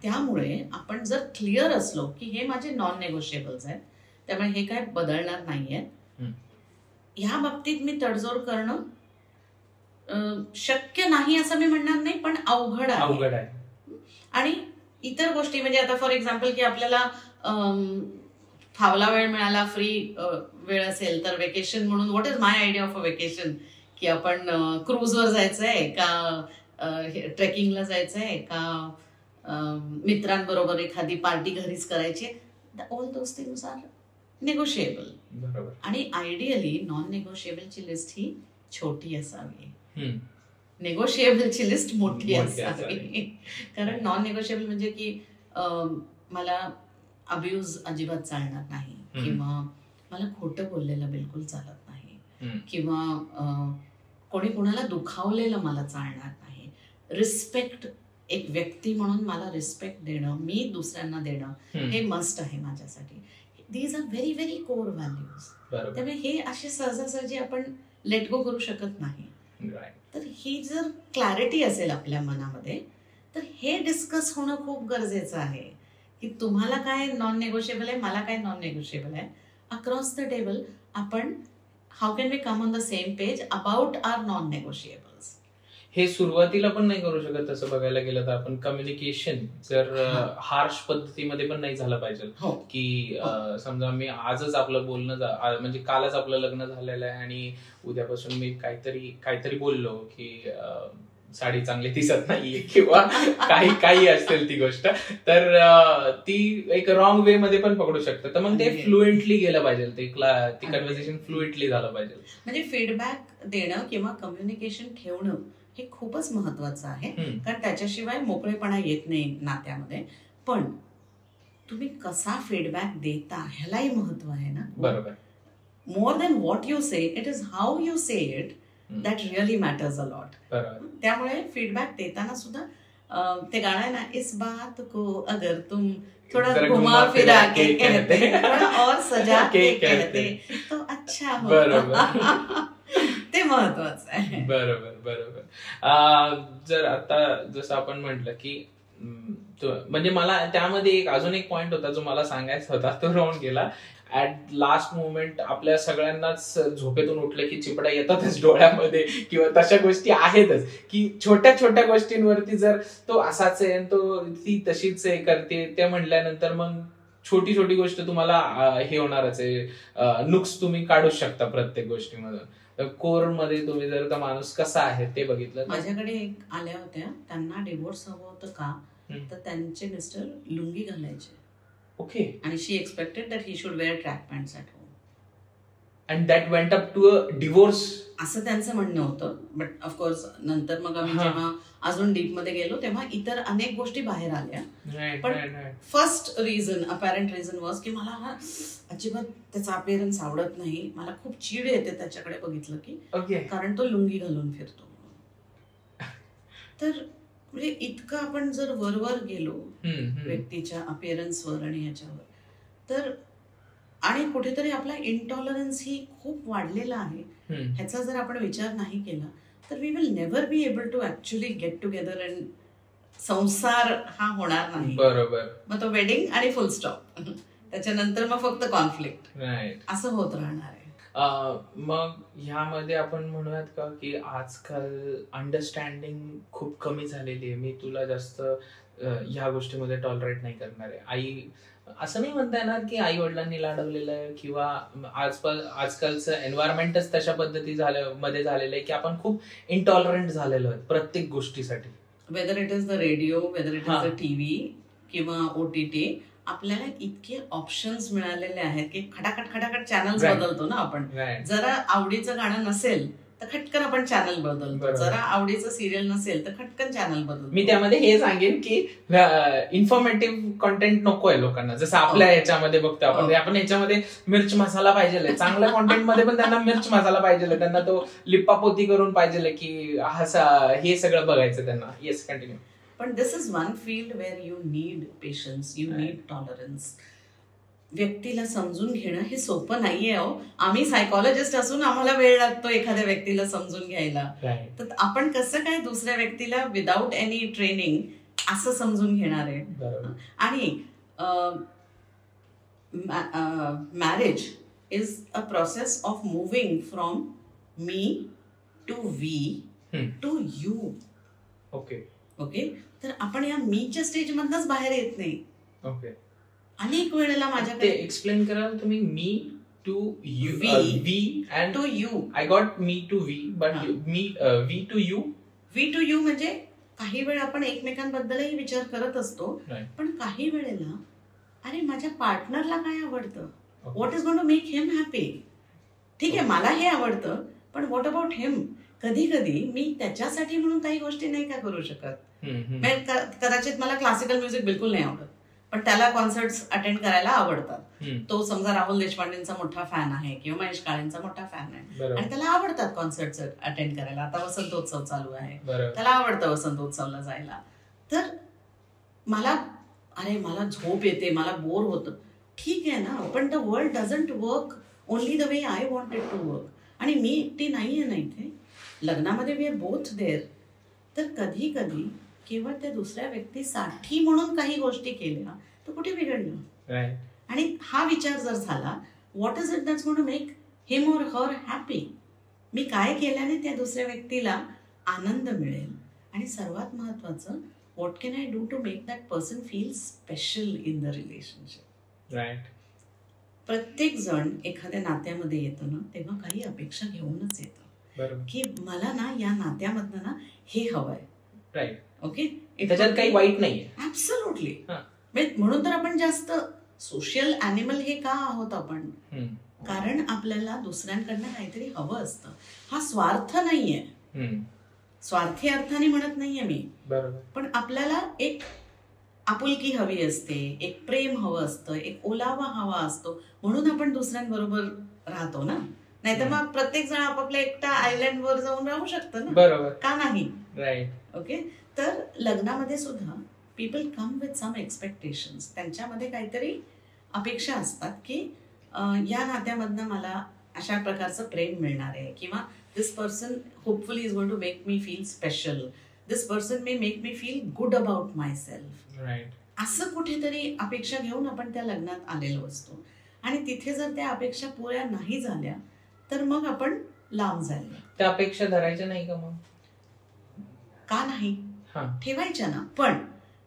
त्यामुळे आपण जर क्लिअर असलो की हे माझे नॉन नेगोशिएबल्स आहेत, त्यामुळे हे काय बदलणार नाहीये, ह्या बाबतीत मी तडजोड करणं शक्य नाही असं मी म्हणणार नाही, पण अवघड आहे. आणि इतर गोष्टी म्हणजे आता फॉर एक्झाम्पल की आपल्याला फावला वेळ मिळाला, फ्री वेळ असेल तर वेकेशन म्हणून what is my idea of a vacation, की आपण क्रूजवर जायचंय का, ट्रेकिंगला जायचंय का, मित्रांबरोबर एखादी पार्टी घरीच करायची, all those things are negotiable. आणि आयडियली नॉन नेगोशिएबलची लिस्ट ही छोटी असावी, नेगोशिएबलची लिस्ट मोठी असावी. कारण नॉन नेगोशिएबल म्हणजे की मला अब्यूज अजिबात चालणार नाही, किंवा मला खोटं बोललेलं बिलकुल चालत नाही, किंवा कोणी कोणाला दुखावलेलं मला चालणार नाही. रिस्पेक्ट, एक व्यक्ती म्हणून मला रिस्पेक्ट देणं, मी दुसऱ्यांना देणं, हे मस्ट आहे माझ्यासाठी. These are very very core values. त्यामुळे हे असे सहजासहजी आपण लेट गो करू शकत नाही. तर ही जर क्लॅरिटी असेल आपल्या मनामध्ये, तर हे डिस्कस होणं खूप गरजेचं आहे की तुम्हाला काय नॉन नेगोशिएबल आहे, मला काय नॉन नेगोशिएबल आहे. अक्रॉस द टेबल आपण how can we come on the same page about are non negotiables. हे सुरुवातीला पण नाही करू शकत तसं बघायला गेलं तर आपण. कम्युनिकेशन जर हार्श पद्धतीमध्ये पण नाही झालं पाहिजे की समजा मी आजच आपलं बोलणं म्हणजे कालच आपलं लग्न झालेलं आहे आणि उद्यापासून मी काहीतरी बोललो की साडी चांगली दिसत नाहीये किंवा काही असेल ती गोष्ट, तर ती एक रॉंग वे मध्ये पण पकडू शकतं. तर मग ते फ्लुएंटली गेलं पाहिजे, ती कन्व्हर्सेशन फ्लुएंटली झालं पाहिजे. म्हणजे फीडबॅक देणं किंवा कम्युनिकेशन ठेवणं हे खूपच महत्वाचं आहे, कारण त्याच्याशिवाय मोकळेपणा येत नाही नात्यामध्ये. पण तुम्ही कसा फीडबॅक देता ह्यालाही महत्व आहे ना. बरोबर. More than what you say, it is how you say it that really matters a lot. त्यामुळे फीडबॅक देताना सुद्धा ते गाणं आहे ना, इस बात को अगर तुम थोड़ा घुमा फिरा के कहते और सजा के कहते तो अच्छा होता. ते महत्वाचं आहे. बरोबर. जर आता जसं आपण म्हटलं की म्हणजे मला त्यामध्ये अजून एक पॉइंट होता जो मला सांगायचा होता, तो राहून गेला. ऍट लास्ट मोमेंट आपल्या सगळ्यांनाच झोपेतून उठलं की चिपडा येतातच डोळ्यामध्ये, किंवा तशा गोष्टी आहेतच की छोट्या छोट्या गोष्टींवरती जर तो असाच आहे तो ती तशीच आहे करते ते म्हटल्यानंतर मग छोटी छोटी गोष्ट तुम्हाला हे होणारच आहे, नुक्स तुम्ही काढूच शकता प्रत्येक गोष्टीमधून. कोर मध्ये तुम्ही जर का माणूस कसा आहे ते बघितलं. माझ्याकडे एक आल्या होत्या, त्यांना डिवोर्स हवं होतं का, तर त्यांचे मिस्टर लुंगी घालायचे. ओके. आणि she expected that he should wear track pants at home. And that went up to a divorce, असं त्यांचं म्हणणं होतं. बट ऑफकोर्स नंतर मग आम्ही जेव्हा अजून डीप मध्ये गेलो तेव्हा इतर अनेक गोष्टी बाहेर आल्या. पण फर्स्ट रिझन, अपॅरंट रिझन वॉज की मला अजिबात त्याचा अपीअरन्स आवडत नाही, मला खूप चीड येते त्याच्याकडे बघितलं की, कारण तो लुंगी घालून फिरतो. तर म्हणजे इतकं आपण जर वरवर गेलो व्यक्तीच्या अपीअरन्सवर आणि ह्याच्यावर, तर आणि कुठेतरी आपला इंटॉलरन्स ही खूप वाढलेला आहे. ह्याचा जर आपण विचार नाही केला तर we will never be able to actually get together and संसार हा होणार नाही. बरोबर. मग तो वेडिंग आणि फुल स्टॉप, त्याच्यानंतर मग फक्त कॉन्फ्लिक्ट असं होत राहणार आहे. मग ह्यामध्ये आपण म्हणूयात का की आजकाल अंडरस्टँडिंग खूप कमी झालेली आहे. मी तुला जास्त ह्या गोष्टीमध्ये टॉलरेट नाही करणार आहे. आई असं नाही म्हणता येणार की आई वडिलांनी लाडवलेलं आहे किंवा आजकालचं एन्व्हायरमेंटच तशा पद्धती मध्ये झालेलं आहे की आपण खूप इंटॉलरंट झालेलो आहे प्रत्येक गोष्टीसाठी. Whether it is the radio, whether it is the TV किंवा OTT, आपल्याला इतके ऑप्शन्स मिळालेले आहेत की खटाखट चॅनल्स बदलतो ना आपण. जरा आवडीचं गाणं नसेल तर खटकन आपण चॅनल बदलतो, जरा आवडीचं सिरियल नसेल तर खटकन चॅनल बदलतो. मी त्यामध्ये हे सांगेन की इन्फॉर्मेटिव्ह कॉन्टेंट नको आहे लोकांना, जसं आपल्या ह्याच्यामध्ये बघतो आपण ह्याच्यामध्ये मिर्च मसाला पाहिजे, चांगल्या कॉन्टेंट मध्ये पण त्यांना मिर्च मसाला पाहिजे, त्यांना तो लिप्पापोती करून पाहिजे की हे सगळं बघायचं त्यांना. Yes, continue. पण this is one field where you need patience, you need tolerance. व्यक्तीला समजून घेणं हे सोपं नाहीये. आम्ही सायकोलॉजिस्ट असून आम्हाला वेळ लागतो एखाद्या व्यक्तीला समजून घ्यायला. तर आपण कसं काय दुसऱ्या व्यक्तीला विदाऊट एनी ट्रेनिंग असं समजून घेणार आहे. आणि marriage is a process of moving from me to we to you. Okay, तर आपण या मीच्या स्टेज मधनच बाहेर येत नाही. ओके, अनेक वेळेला माझ्याकडे एक्सप्लेन कराल तुम्ही. Me to you, we and to you. I got me to we, but me we to you. We to you म्हणजे काही वेळा आपण एकमेकांबद्दलही विचार करत असतो, पण काही वेळेला अरे माझ्या पार्टनरला काय आवडतं, what is going to make him happy. ठीक आहे, मला हे आवडतं, पण व्हॉट अबाउट हिम. कधी कधी मी त्याच्यासाठी म्हणून काही गोष्टी नाही का करू शकत. कदाचित मला क्लासिकल म्युझिक बिलकुल नाही आवडत, पण त्याला कॉन्सर्ट्स अटेंड करायला आवडतात. तो समजा राहुल देशपांडेंचा मोठा फॅन आहे किंवा महेश काळेंचा मोठा फॅन आहे आणि त्याला आवडतात कॉन्सर्ट्स अटेंड करायला. आता वसंतोत्सव चालू आहे, त्याला आवडतं वसंतोत्सवला जायला. तर मला झोप येते, मला बोर होतं. ठीक आहे ना, पण the world doesn't work only the way I wanted to work. आणि मी एकटी नाहीये ना इथे, लग्नामध्ये वी आर बोथ देअर. तर कधी कधी केवळ त्या दुसऱ्या व्यक्तीसाठी म्हणून काही गोष्टी केल्या तर कुठे बिघडलं. आणि हा विचार जर झाला, what is it that's going to make him or her happy. मी काय केल्याने त्या दुसऱ्या व्यक्तीला आनंद मिळेल. आणि सर्वात महत्वाचं, what can I do to make that person feel special in the relationship. प्रत्येक जण एखाद्या नात्यामध्ये येतो ना तेव्हा काही अपेक्षा घेऊनच येतो की मला ना या नात्यामधनं ना हे हवंय. ओके, त्याच्यात काही वाईट नाहीये. ऍब्सोल्युटली. म्हणून तर आपण जास्त सोशल ॲनिमल हे का आहोत आपण, कारण आपल्याला दुसऱ्यांकडनं काहीतरी हवं असतं. हा स्वार्थ नाहीये, स्वार्थी अर्थाने म्हणत नाहीये मी, पण आपल्याला एक आपुलकी हवी असते, एक प्रेम हवं असतं, एक ओलावा हवा असतो, म्हणून आपण दुसऱ्यांबरोबर राहतो ना. नाहीतर मग प्रत्येक जण आपापल्या एकटा आयलँड वर जाऊन राहू शकतं ना, बरोबर का नाही. ओके, तर लग्नामध्ये सुद्धा people come with some expectations. त्यांच्यामध्ये काहीतरी अपेक्षा असतात की या नात्यामधनं मला अशा प्रकारचं प्रेम मिळणार आहे, किंवा this person hopefully is going to make me feel special, this person may make me feel good about myself. असं कुठेतरी अपेक्षा घेऊन आपण त्या लग्नात आलेलो असतो. आणि तिथे जर त्या अपेक्षा पुऱ्या नाही झाल्या तर मग आपण लांब जायला. त्या अपेक्षा धरायच्या नाही का मग? का नाही, ठेवायच्या ना. पण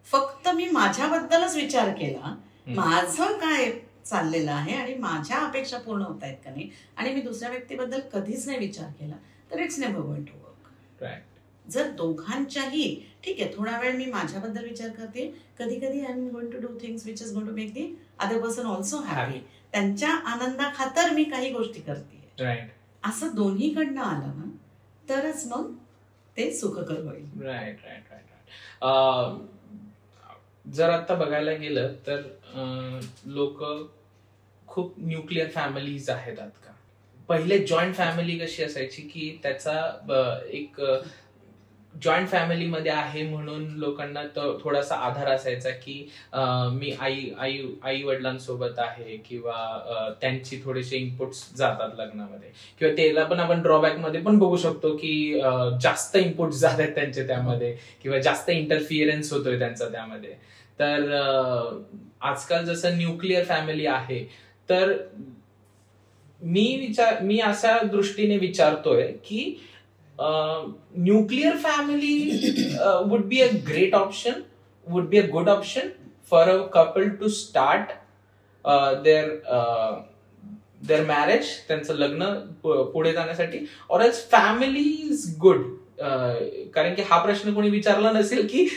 फक्त मी माझ्याबद्दलच विचार केला, माझं काय चाललेलं आहे आणि माझ्या अपेक्षा पूर्ण होत आहेत का नाही, आणि मी दुसऱ्या व्यक्तीबद्दल कधीच नाही विचार केला, तर it's never going to work. जर दोघांच्याही, ठीक आहे थोडा वेळ मी माझ्याबद्दल विचार करते, कधी कधी I am going to do things which is going to make the other person also happy. त्यांच्या आनंदाखातर मी काही गोष्टी करते. असं दोन्हीकडनं आलं ना तरच मग ते सुखकर होईल. जर आता बघायला गेलं तर लोक खूप न्यूक्लिअर फॅमिलीज आहेत आता. पहिले जॉईंट फॅमिली कशी असायची की त्याचा एक जॉईंट फॅमिलीमध्ये आहे म्हणून लोकांना थोडासा आधार असायचा की मी आई वडिलांसोबत आहे, किंवा त्यांची थोडेसे इनपुट्स जातात लग्नामध्ये, किंवा त्याला पण आपण ड्रॉबॅक मध्ये पण बघू शकतो की जास्त इनपुट्स जातात त्यांचे त्यामध्ये, किंवा जास्त इंटरफिअरन्स होतोय त्यांचा त्यामध्ये. तर आजकाल जसं न्यूक्लिअर फॅमिली आहे, तर मी अशा दृष्टीने विचारतोय की nuclear family would be a great option, would be a good option for a couple to start their marriage, त्यांचं लग्न पुढे जाण्यासाठी, or else family is good. कारण की हा प्रश्न कोणी विचारला नसेल की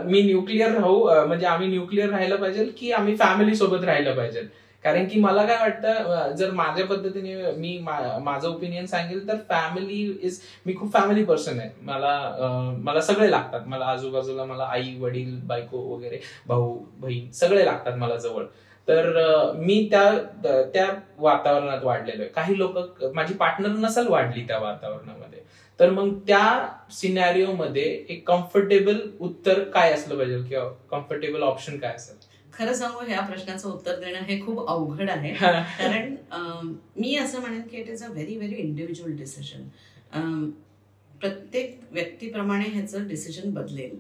मी न्यूक्लिअर राहू, म्हणजे आम्ही न्यूक्लिअर राहायला पाहिजे की आम्ही फॅमिली सोबत राहायला पाहिजे. कारण की मला काय वाटतं, जर माझ्या पद्धतीने मी माझं ओपिनियन सांगेल तर मी खूप फॅमिली पर्सन आहे. मला सगळे लागतात. मला आजूबाजूला मला आई वडील बायको वगैरे भाऊ बहीण सगळे लागतात मला जवळ. तर मी त्या वातावरणात वाढलेलो आहे. काही लोक, माझी पार्टनर नसेल वाढली त्या वातावरणामध्ये, तर मग त्या सिनॅरिओ मध्ये एक कम्फर्टेबल उत्तर काय असलं पाहिजे, किंवा कम्फर्टेबल ऑप्शन काय असेल? खरं सांगू, ह्या प्रश्नाचं उत्तर देणं हे खूप अवघड आहे. कारण मी असं म्हणेन की it is a very very individual decision. प्रत्येक व्यक्तीप्रमाणे ह्याचं डिसिजन बदलेल.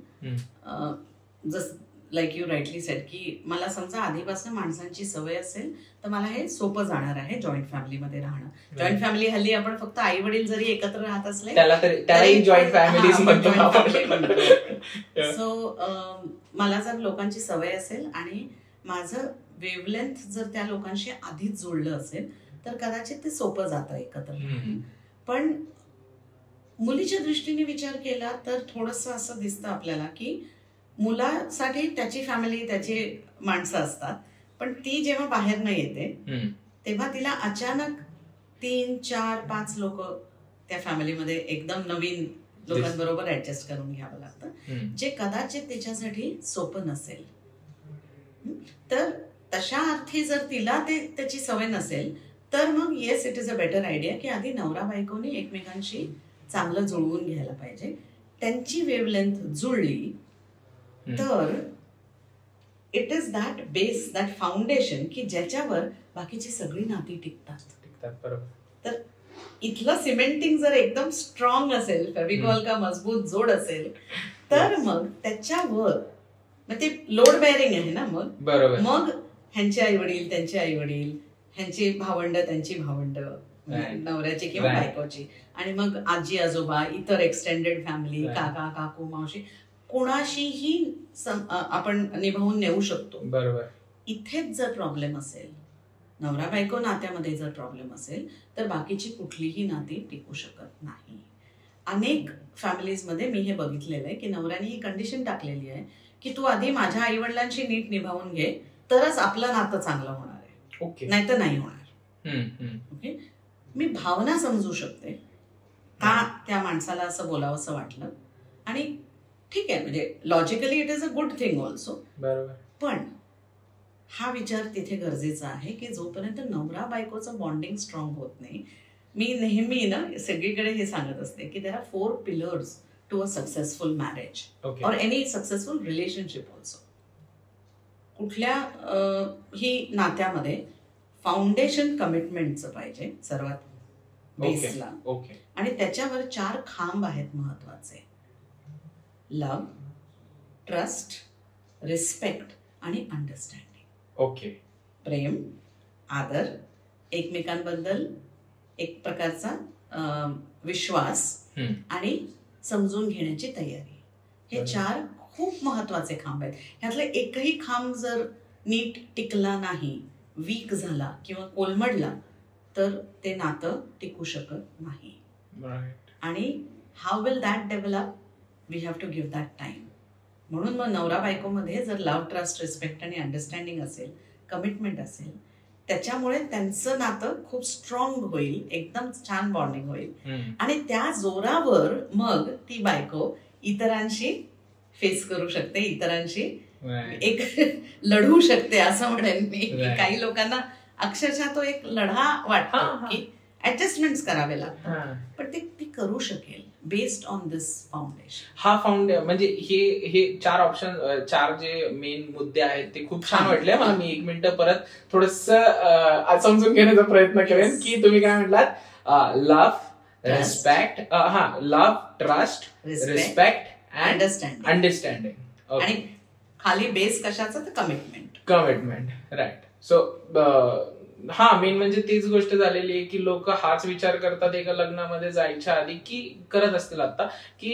जसं लाईक यू राईटली सेड की मला समजा आधीपासून माणसांची सवय असेल तर मला हे सोपं जाणार आहे जॉईंट फॅमिलीमध्ये राहणं. जॉईंट फॅमिली हल्ली आपण फक्त आई वडील जरी एकत्र राहत असले त्यालाही जॉईंट फॅमिली म्हणतो. सो मला जर लोकांची सवय असेल आणि माझं वेवलेंथ जर त्या लोकांशी आधीच जुळलं असेल तर कदाचित ते सोपं जातं एकत्र. पण मुलीच्या दृष्टीने विचार केला तर थोडंसं असं दिसतं आपल्याला की मुलासाठी त्याची फॅमिली, त्याची माणसं असतात, पण ती जेव्हा बाहेर न येते तेव्हा तिला अचानक 3, 4, 5 लोक त्या फॅमिलीमध्ये एकदम नवीन लोकांबरोबर ऍडजस्ट करून घ्यावं लागतं, जे कदाचित तिच्यासाठी सोपं नसेल. तर तशा अर्थी जर तिला त्याची सवय नसेल तर मग yes, it is a better idea की आधी नवरा बायकोनी एकमेकांशी चांगलं जुळवून घ्यायला पाहिजे. त्यांची वेवलेंथ जुळली तर it is that base, that foundation की ज्याच्यावर बाकीची सगळी नाती टिकतात. बरोबर. तर इथलं सिमेंटिंग जर एकदम स्ट्रॉंग असेल, फेविकॉल का मजबूत जोड असेल, तर मग त्याच्यावर ते लोड बेअरिंग आहे ना. मग ह्यांचे आई वडील, त्यांचे आई वडील, ह्यांची भावंड, त्यांची भावंड, नवऱ्याची किंवा बायकोची, आणि मग आजी आजोबा, इतर एक्सटेंडेड फॅमिली, काका काकू मावशी, कोणाशीही आपण निभावून नेऊ शकतो. बरोबर. इथेच जर प्रॉब्लेम असेल, नवरा बायको नात्यामध्ये जर प्रॉब्लेम असेल तर बाकीची कुठलीही नाती टिकू शकत नाही. अनेक फॅमिलीजमध्ये मी हे बघितलेलं आहे की नवऱ्याने ही कंडिशन टाकलेली आहे की तू आधी माझ्या आई वडिलांशी नीट निभावून घे तरच आपलं नातं चांगलं होणार आहे, नाहीतर नाही होणार. ओके. मी भावना समजू शकते का त्या माणसाला असं बोलावंसं वाटलं, आणि ठीक आहे, म्हणजे logically it is a good thing also. बरोबर. पण हा विचार तिथे गरजेचा आहे की जोपर्यंत नवरा बायकोचं बॉन्डिंग स्ट्रॉंग होत नाही, मी नेहमी ना सगळीकडे हे सांगत असते की there are 4 pillars to a successful marriage और एनी सक्सेसफुल रिलेशनशिप ऑल्सो. कुठल्या ही नात्यामध्ये फाउंडेशन कमिटमेंटचं पाहिजे सर्वात बेसला, आणि त्याच्यावर 4 खांब आहेत महत्वाचे: लव, ट्रस्ट, रिस्पेक्ट आणि अंडरस्टँडिंग. ओके. प्रेम, आदर, एकमेकांबद्दल एक प्रकारचा विश्वास आणि समजून घेण्याची तयारी. हे 4 खूप महत्वाचे खांब आहेत. ह्यातले एकही खांब जर नीट टिकला नाही, वीक झाला किंवा कोलमडला तर ते नातं टिकू शकत नाही. आणि how will that develop? We have to give that time. म्हणून मग नवरा बायकोमध्ये जर लव्ह, ट्रस्ट, रिस्पेक्ट आणि अंडरस्टँडिंग असेल, कमिटमेंट असेल, त्याच्यामुळे त्यांचं नातं खूप स्ट्रॉंग होईल, एकदम छान बॉन्डिंग होईल, आणि त्या जोरावर मग ती बायको इतरांशी फेस करू शकते, इतरांशी एक लढू शकते, असं म्हणेन मी. काही लोकांना अक्षरशः तो एक लढा वाटतो की ऍडजस्टमेंट करावे लागतात, पण ती करू शकेल. Based on this foundation. हा म्हणजे हे 4 ऑप्शन, 4 जे मेन मुद्दे आहेत ते खूप छान वाटले मला. मी 1 मिनिटं परत थोडस समजून घेण्याचा प्रयत्न करेन की तुम्ही काय म्हटलात. Love, respect, love, trust, respect and understanding. आणि खाली बेस कशाचं तर कमिटमेंट. राईट. सो मेन म्हणजे तीच गोष्ट झालेली आहे की लोक हाच विचार करतात एका लग्नामध्ये जायच्या आधी की करत असतील आता की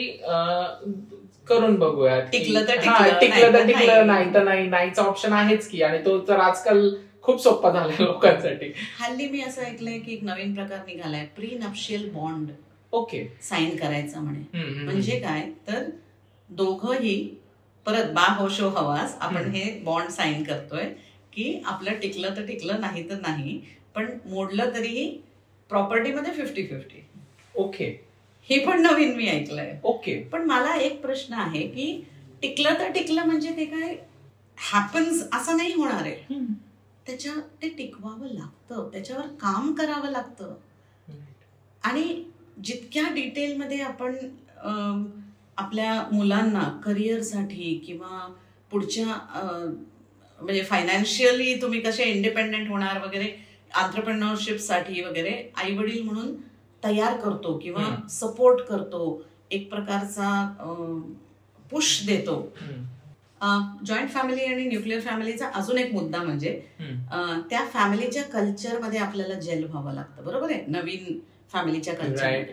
करून बघूयात, टिकलं तर टिकलं, नाही तर नाहीचा ऑप्शन आहेच की. आणि तो तर आजकाल खूप सोपा झालाय लोकांसाठी. हल्ली मी असं ऐकलंय की एक नवीन प्रकार निघालाय, प्री नप्शियल बॉन्ड. ओके. साईन करायचं म्हणे. म्हणजे काय तर दोघंही परत बा होशो हवास आपण हे बॉन्ड साईन करतोय की आपलं टिकलं तर टिकलं, नाही तर नाही, पण मोडलं तरीही प्रॉपर्टीमध्ये 50-50. ओके. हे पण नवीन मी ऐकलंय. ओके. पण मला एक प्रश्न आहे की टिकलं तर टिकलं म्हणजे ते काय हॅपन्स असं नाही होणार आहे. ते टिकवावं लागतं, त्याच्यावर काम करावं लागतं. आणि जितक्या डिटेलमध्ये आपण आपल्या मुलांना करिअरसाठी किंवा पुढच्या म्हणजे फायनान्शियली तुम्ही कसे इंडिपेंडेंट होणार वगैरे, एंटरप्रेन्योरशिपसाठी वगैरे आई वडील म्हणून तयार करतो किंवा सपोर्ट करतो, एक प्रकारचा पुश देतो. जॉईंट फॅमिली आणि न्यूक्लिअर फॅमिलीचा अजून एक मुद्दा म्हणजे त्या फॅमिलीच्या कल्चरमध्ये आपल्याला जेल व्हावं लागतं. बरोबर आहे, नवीन फॅमिलीच्या कल्चर.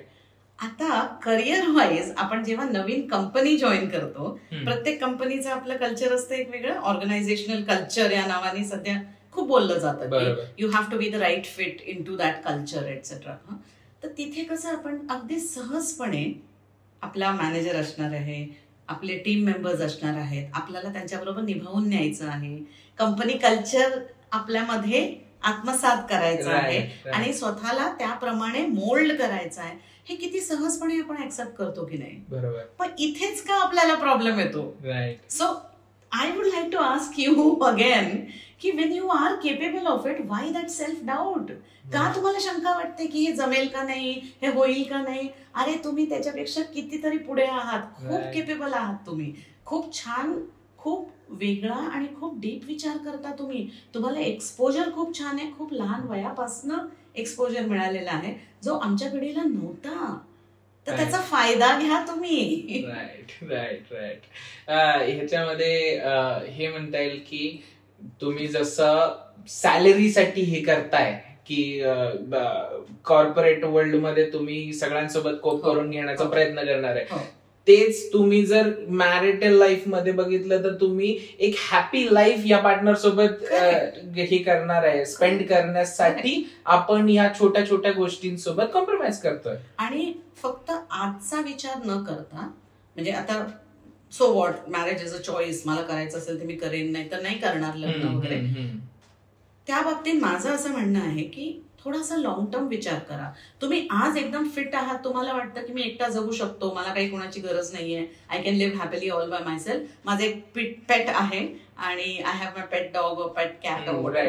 आता करिअर वाईज आपण जेव्हा नवीन कंपनी जॉईन करतो, प्रत्येक कंपनीचं आपलं कल्चर असतं एक वेगळं. ऑर्गनायझेशनल कल्चर या नावाने सध्या खूप बोललं जातं की you have to be the right fit in to that culture etcetera. तर तिथे कसं आपण अगदी सहजपणे आपला मॅनेजर असणार आहे, आपले टीम मेंबर्स असणार आहेत, आपल्याला त्यांच्याबरोबर निभावून न्यायचं आहे, कंपनी कल्चर आपल्यामध्ये आत्मसात करायचं आहे आणि स्वतःला त्याप्रमाणे मोल्ड करायचं आहे. हे किती सहजपणे आपण ऍक्सेप्ट करतो की नाही. बरोबर. पण इथेच का आपल्याला प्रॉब्लेम येतो. So I would like to ask you again की when you are capable of it, why that self doubt. का तुम्हाला शंका वाटते की हे जमेल का नाही, हे होईल का नाही. अरे तुम्ही त्याच्यापेक्षा कितीतरी पुढे आहात, खूप केपेबल आहात तुम्ही, खूप छान, खूप वेगळा आणि खूप डीप विचार करता तुम्ही. तुम्हाला एक्सपोजर खूप छान आहे, खूप लहान वयापासनं एक्सपोजर मिळालेला आहे जो आमच्या पिढीला नव्हता. तर त्याचा फायदा घ्या तुम्ही. राईट. ह्याच्यामध्ये हे म्हणता येईल की तुम्ही जसं सॅलरीसाठी हे करताय की कॉर्पोरेट वर्ल्ड मध्ये तुम्ही सगळ्यांसोबत कोप करून घेण्याचा प्रयत्न करणार आहे, तेच तुम्ही जर मॅरिटल लाईफ मध्ये बघितलं तर तुम्ही एक हॅपी लाईफ या पार्टनर सोबत हे करणार आहे. स्पेंड करण्यासाठी आपण या छोट्या छोट्या गोष्टींसोबत कॉम्प्रोमाइज करतोय. आणि फक्त आजचा विचार न करता, म्हणजे आता so what, marriage is a choice, मला करायचं असेल तर मी करेन, नाही तर नाही करणार लग्न वगैरे. त्या बाबतीत माझं असं म्हणणं आहे की थोडासा लॉंग टर्म विचार करा. तुम्ही आज एकदम फिट आहात, तुम्हाला वाटतं की मी एकटा जगू शकतो, मला काही कोणाची गरज नाहीये, I can live happily all by myself, माझं एक पेट आहे आणि I have my pet dog और पेट कॅट आणि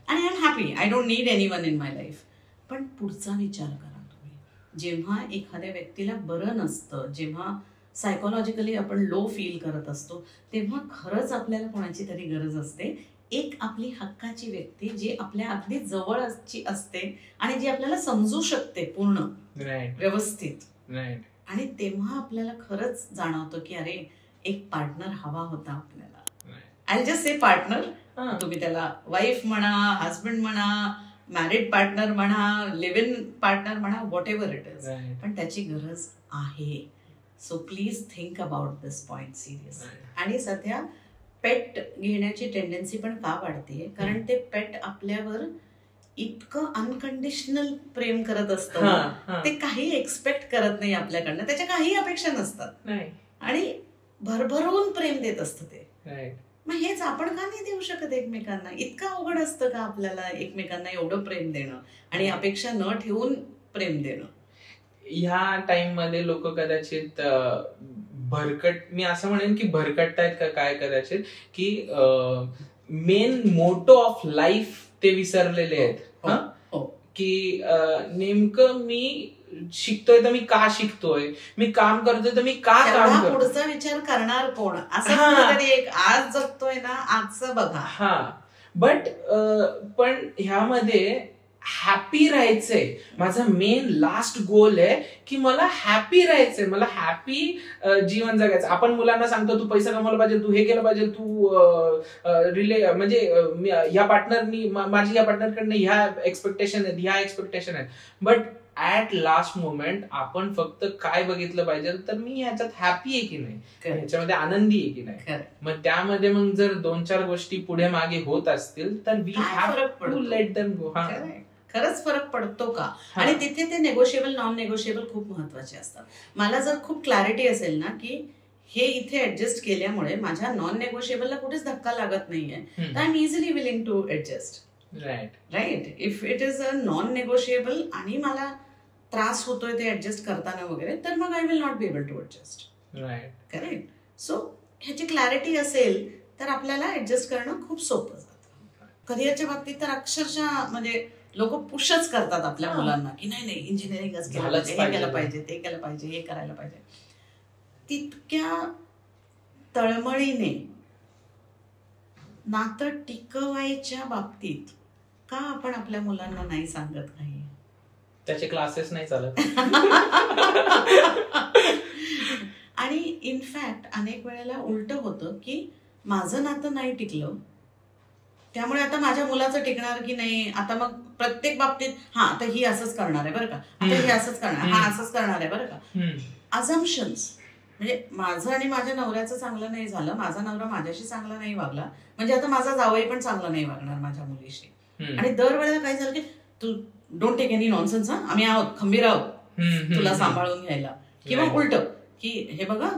I am happy, I don't need anyone in my life. पण पुढचा विचार करा तुम्ही. जेव्हा एखाद्या व्यक्तीला बरं नसतं, जेव्हा सायकोलॉजिकली आपण लो फील करत असतो, तेव्हा खरंच आपल्याला कोणाची तरी गरज असते, एक आपली हक्काची व्यक्ती जी आपल्या अगदी जवळची असते आणि जी आपल्याला समजू शकते पूर्ण व्यवस्थित. आणि तेव्हा आपल्याला खरंच जाणवतं की अरे एक पार्टनर हवा होता आपल्याला. आय जस्ट से पार्टनर, तुम्ही त्याला वाईफ म्हणा, हजबंड म्हणा, मॅरिड पार्टनर म्हणा, लिव्ह इन पार्टनर म्हणा, व्हॉट एव्हर इट इज, पण त्याची गरज आहे. So please think about this point serious. आणि सध्या पेट घेण्याची टेंडन्सी पण का वाढतेय, कारण ते पेट आपल्यावर इतकं अनकंडिशनल प्रेम करत असतं, ते काही एक्सपेक्ट करत नाही आपल्याकडनं, त्याच्या काही अपेक्षा नसतात आणि भरभरून प्रेम देत असतं ते. मग हेच आपण का नाही देऊ शकत एकमेकांना. इतकं अवघड असतं का आपल्याला एकमेकांना एवढं प्रेम देणं आणि अपेक्षा न ठेवून प्रेम देणं. ह्या टाइम मध्ये लोक कदाचित मी असं म्हणेन की भरकटतायत का काय, कदाचित की मेन मोटो ऑफ लाईफ ते विसरलेले आहेत. की नेमकं मी शिकतोय तर मी का शिकतोय, मी काम करतोय तर मी का काम करतोय, पुढचा विचार करणार कोण, असं एक आज जगतोय ना आजचं बघा. हा बट पण ह्यामध्ये हॅपी राहायचंय. माझा मेन लास्ट गोल आहे की मला हॅपी राहायचंय, मला हॅपी जीवन जगायचं. आपण मुलांना सांगतो तू पैसा कमवला पाहिजे, तू हे केलं पाहिजे, तू म्हणजे ह्या पार्टनरनी माझी या पार्टनरकडनं ह्या एक्सपेक्टेशन आहेत. बट ऍट लास्ट मोमेंट आपण फक्त काय बघितलं पाहिजे तर मी ह्याच्यात हॅपी आहे की नाही, ह्याच्यामध्ये आनंदी आहे की नाही. मग त्यामध्ये मग जर 2-4 गोष्टी पुढे मागे होत असतील तर we have to let them go. खरंच फरक पडतो का, आणि तिथे ते नेगोशिएबल नॉन नेगोशिएबल खूप महत्वाचे असतात. मला जर खूप क्लॅरिटी असेल ना की हे इथे ऍडजस्ट केल्यामुळे माझ्या नॉन नेगोशिएबलला कुठेच धक्का लागत नाहीये, तर I am easily willing to adjust. Right. If it is a non negotiable आणि मला त्रास होतोय ते ऍडजस्ट करताना वगैरे, तर मग I will not be able to adjust. Correct. So ह्याची क्लॅरिटी असेल तर आपल्याला ऍडजस्ट करणं खूप सोपं जातं. करिअरच्या बाबतीत तर अक्षरशः म्हणजे लोक पुशच करतात आपल्या मुलांना की नाही इंजिनिअरिंगच केलं पाहिजे, हे केलं पाहिजे, ते केलं पाहिजे, हे करायला पाहिजे. तितक्या तळमळीने नातं टिकवायच्या बाबतीत का आपण आपल्या मुलांना नाही सांगत काही, त्याचे क्लासेस नाही चालत. आणि इनफॅक्ट अनेक वेळेला उलट होतं की माझं नातं नाही टिकलं त्यामुळे आता माझ्या मुलाचं टिकणार की नाही, आता मग प्रत्येक बाबतीत आता ही असंच करणार आहे बरं का, आता ही असंच करणार, हा असंच करणार आहे बरं का. अझम्पशन्स. म्हणजे माझं आणि माझ्या नवऱ्याचं चांगलं नाही झालं, माझा नवरा माझ्याशी चांगला नाही वागला, म्हणजे आता माझा जावई पण चांगला नाही वागणार माझ्या मुलीशी. आणि दरवेळेला काय झालं की तू डोंट टेक एनी नॉनसेन्स, आम्ही आहोत, खंबीर आहोत तुला सांभाळून घ्यायला. किंवा उलट की हे बघा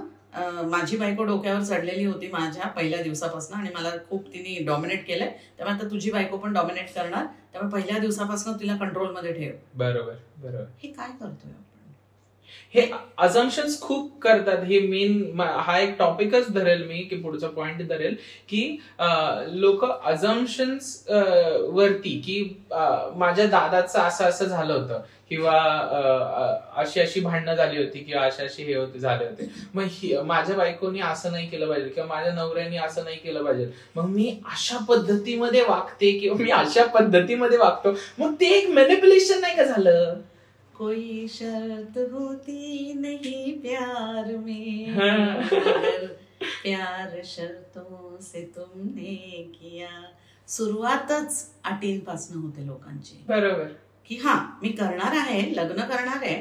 माझी बायको डोक्यावर चढलेली होती माझ्या पहिल्या दिवसापासून आणि मला खूप तिने डॉमिनेट केलंय, त्यामुळे आता तुझी बायको पण डॉमिनेट करणार, त्यामुळे पहिल्या दिवसापासून तिला कंट्रोलमध्ये ठेव. बरोबर. हे काय करतोय आपण? हे अझम्पशन्स खूप करतात. हे मेन हा एक टॉपिकच धरेल मी की पुढचा पॉइंट धरेल की लोक अझम्पशन्स वरती की माझ्या दादाचं असं झालं होतं किंवा अशी भांडणं झाली होती किंवा अशी हे झाले होते, मग माझ्या बायकोनी असं नाही केलं पाहिजे किंवा माझ्या नवऱ्याने असं नाही केलं पाहिजे, मग मी अशा पद्धतीमध्ये वागते किंवा मी अशा पद्धतीमध्ये वागतो, मग ते एक मॅनिप्युलेशन नाही का झालं. कोई शर्त होती नहीं प्यार में, प्यार शर्तों से तुमने किया. सुरुवातच अटींपासून होते लोकांची. बरोबर. की मी करणार आहे, लग्न करणार आहे,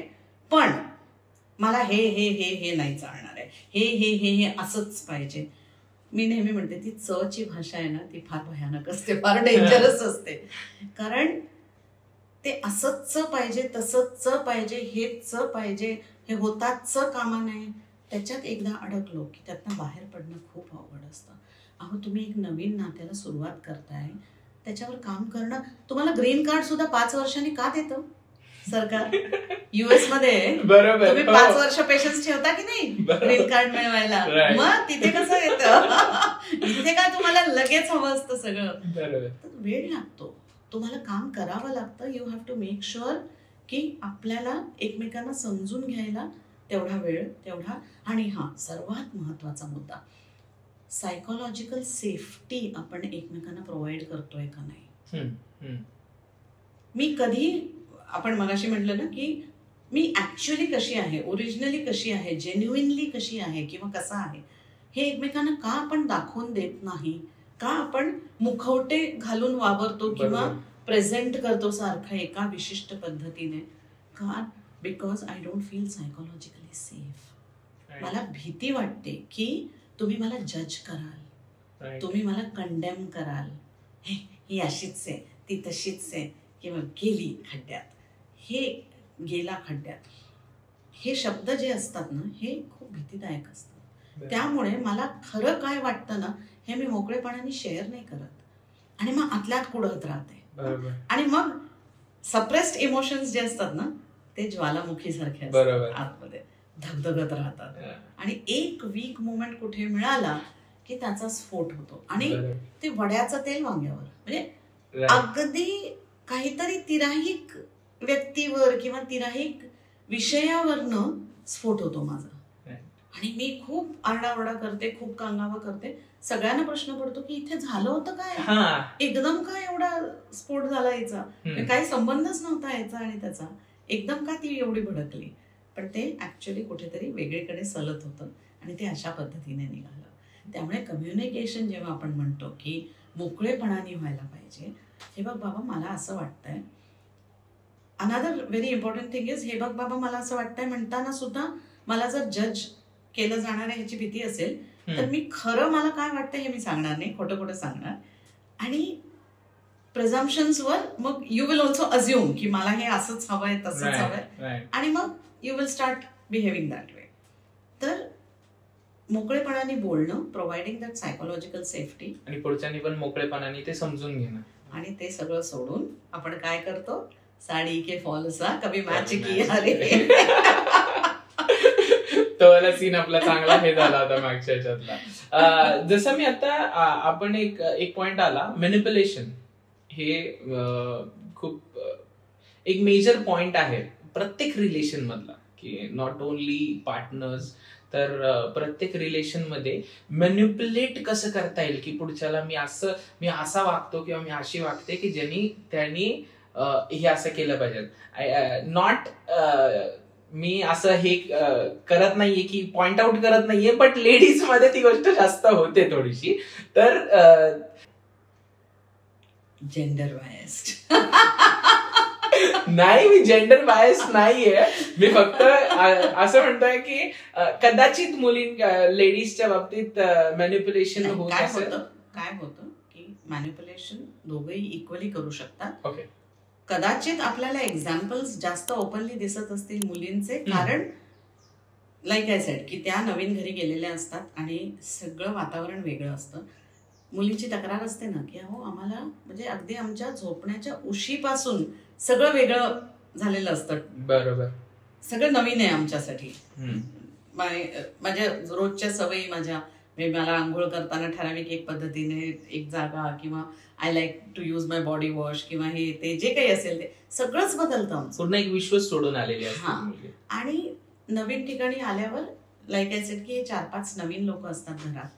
पण मला हे हे हे हे नाही चालणार आहे, हे हे हे हे असंच पाहिजे. मी नेहमी म्हणते ती ची भाषा आहे ना ती फार भयानक असते, फार डेंजरस असते. कारण ते असंच पाहिजे, तसंच पाहिजे, हेच पाहिजे, हे होताच कामा नाही. त्याच्यात एकदा अडकलो की त्यातनं बाहेर पडणं खूप अवघड असतं. तुम्ही एक नवीन नात्याला सुरुवात करताय, त्याच्यावर काम करणं. तुम्हाला ग्रीन कार्ड सुद्धा 5 वर्षांनी का देतं सरकार? युएस मध्ये तुम्ही 5 वर्ष पेशन्स ठेवता की नाही ग्रीन कार्ड मिळवायला, मग तिथे कसं येतं? तिथे काय तुम्हाला लगेच हवं असतं सगळं, वेळ लागतो, तुम्हाला काम करावं लागतं. You have to make sure की आपल्याला एकमेकांना समजून घ्यायला तेवढा वेळ, तेवढा. आणि सर्वात महत्वाचा मुद्दा, सायकोलॉजिकल सेफ्टी आपण एकमेकांना प्रोव्हाइड करतोय का नाही. मी कधी, आपण मगाशी म्हटलं ना की मी ऍक्च्युअली कशी आहे, ओरिजिनली कशी आहे, जेन्युइनली कशी आहे किंवा कसा आहे, हे एकमेकांना का आपण दाखवून देत नाही, का आपण मुखवटे घालून वावरतो किंवा प्रेझेंट करतो सारखं एका विशिष्ट पद्धतीने. का? Because I don't feel psychologically safe. मला भीती वाटते की तुम्ही मला जज कराल, तुम्ही मला कंडेम कराल, ही अशीच आहे, ती तशीच आहे, किंवा गेली खड्ड्यात, हे गेला खड्ड्यात, हे शब्द जे असतात ना हे खूप भीतीदायक असतात. त्यामुळे मला खरं काय वाटतं ना हे मी मोकळेपणाने शेअर नाही करत आणि मग आतल्यात कुडत राहते. आणि मग सप्रेस्ड इमोशन्स जे असतात ना ते ज्वालामुखी सारखे असतात, आतमध्ये धगधगत राहतात. आणि एक वीक मोमेंट कुठे मिळाला की त्याचा स्फोट होतो आणि ते वड्याचं तेल वांग्यावर. म्हणजे अगदी काहीतरी तिराहिक व्यक्तीवर किंवा तिराहिक विषयावरनं स्फोट होतो माझा. आणि मी खूप आरडाओरडा करते, खूप कांगावा करते. सगळ्यांना प्रश्न पडतो की इथे झालं होतं काय, एकदम का एवढा स्फोट झाला याचा, काही संबंधच नव्हता याचा आणि त्याचा, एकदम का ती एवढी भडकली. पण ते ऍक्च्युअली कुठेतरी वेगळीकडे सलत होतं आणि ते अशा पद्धतीने निघालं. त्यामुळे कम्युनिकेशन जेव्हा आपण म्हणतो की मोकळेपणाने व्हायला पाहिजे, हे बघ बाबा मला असं वाटतंय, another very important thing is, हे बघ बाबा मला असं वाटतंय म्हणताना सुद्धा मला जर जज केलं जाणार आहे ह्याची भीती असेल तर मी खरं मला काय वाटतं हे मी सांगणार नाही, खोटं खोटं सांगणार. आणि प्रिझम्पशन्सवर मग यू विल ऑल्सो अज्युम की मला हे असंच हवंय तसंच हवंय, आणि मग you will start behaving that way. तर मोकळेपणाने बोलणं, प्रोव्हाइडिंग दॅट सायकोलॉजिकल सेफ्टी, आणि पुढच्यानी पण मोकळेपणाने ते समजून घेणं. आणि ते सगळं सोडून आपण काय करतो, साडी के फॉल सा कभी मॅच किया रे. तो वाला सीन आपला चांगला हे झाला होता मागच्या ह्याच्यातला. जसं मी आता आपण एक पॉइंट आला, मॅनिप्युलेशन हे खूप एक मेजर पॉइंट आहे प्रत्येक रिलेशन मधला, की नॉट ओनली पार्टनर्स, तर प्रत्येक रिलेशन मध्ये मॅनिप्युलेट कसं करता येईल, की पुढच्याला मी असा वागतो किंवा मी अशी वागते की त्यांनी हे असं केलं पाहिजे. नॉट मी असं हे करत नाहीये की पॉइंट आउट करत नाहीये, बट लेडीज मध्ये ती गोष्ट जास्त होते थोडीशी. तर जेंडर बायस्ड नाही, मी जेंडर बायस नाहीये, मी फक्त असं म्हणतोय की कदाचित लेडीजच्या बाबतीत मॅनिप्युलेशन होत असेल. काय होतं की मॅनिप्युलेशन दोघंही इक्वली करू शकतात. ओके. कदाचित आपल्याला एक्झाम्पल्स जास्त ओपनली दिसत असतील मुलींचे, कारण लाईक आय सेड की त्या नवीन घरी गेलेल्या असतात आणि सगळं वातावरण वेगळं असतं. मुलीची तक्रार असते ना की अहो आम्हाला म्हणजे अगदी आमच्या झोपण्याच्या उशीपासून सगळं वेगळं झालेलं असतं. बरोबर. सगळं नवीन आहे आमच्यासाठी. माझ्या रोजच्या सवयी, मला आंघोळ करताना ठराविक एक पद्धतीने एक जागा, किंवा I like to use my body wash, किंवा हे ते जे काही असेल ते सगळंच बदलतं आमचं. पूर्ण एक विश्व सोडून आलेली असते. आणि नवीन ठिकाणी आल्यावर लाईक आय सेड की 4-5 नवीन लोक असतात घरात,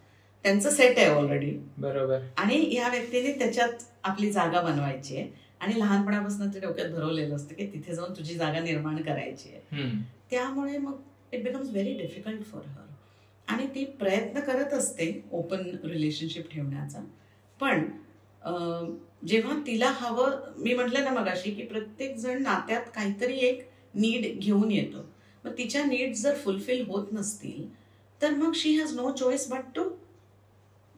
त्यांचं सेट आहे ऑलरेडी. बरोबर. आणि या व्यक्तीने त्याच्यात आपली जागा बनवायची आहे, आणि लहानपणापासून ते डोक्यात भरवलेलं असतं की तिथे जाऊन तुझी जागा निर्माण करायची आहे. त्यामुळे मग it becomes very difficult for her. आणि ती प्रयत्न करत असते ओपन रिलेशनशिप ठेवण्याचा, पण जेव्हा तिला हवं, मी म्हटलं ना मगाशी की प्रत्येक जण नात्यात काहीतरी एक नीड घेऊन येतो. मग तिच्या नीड्स जर फुलफिल होत नसतील तर मग she has no choice but to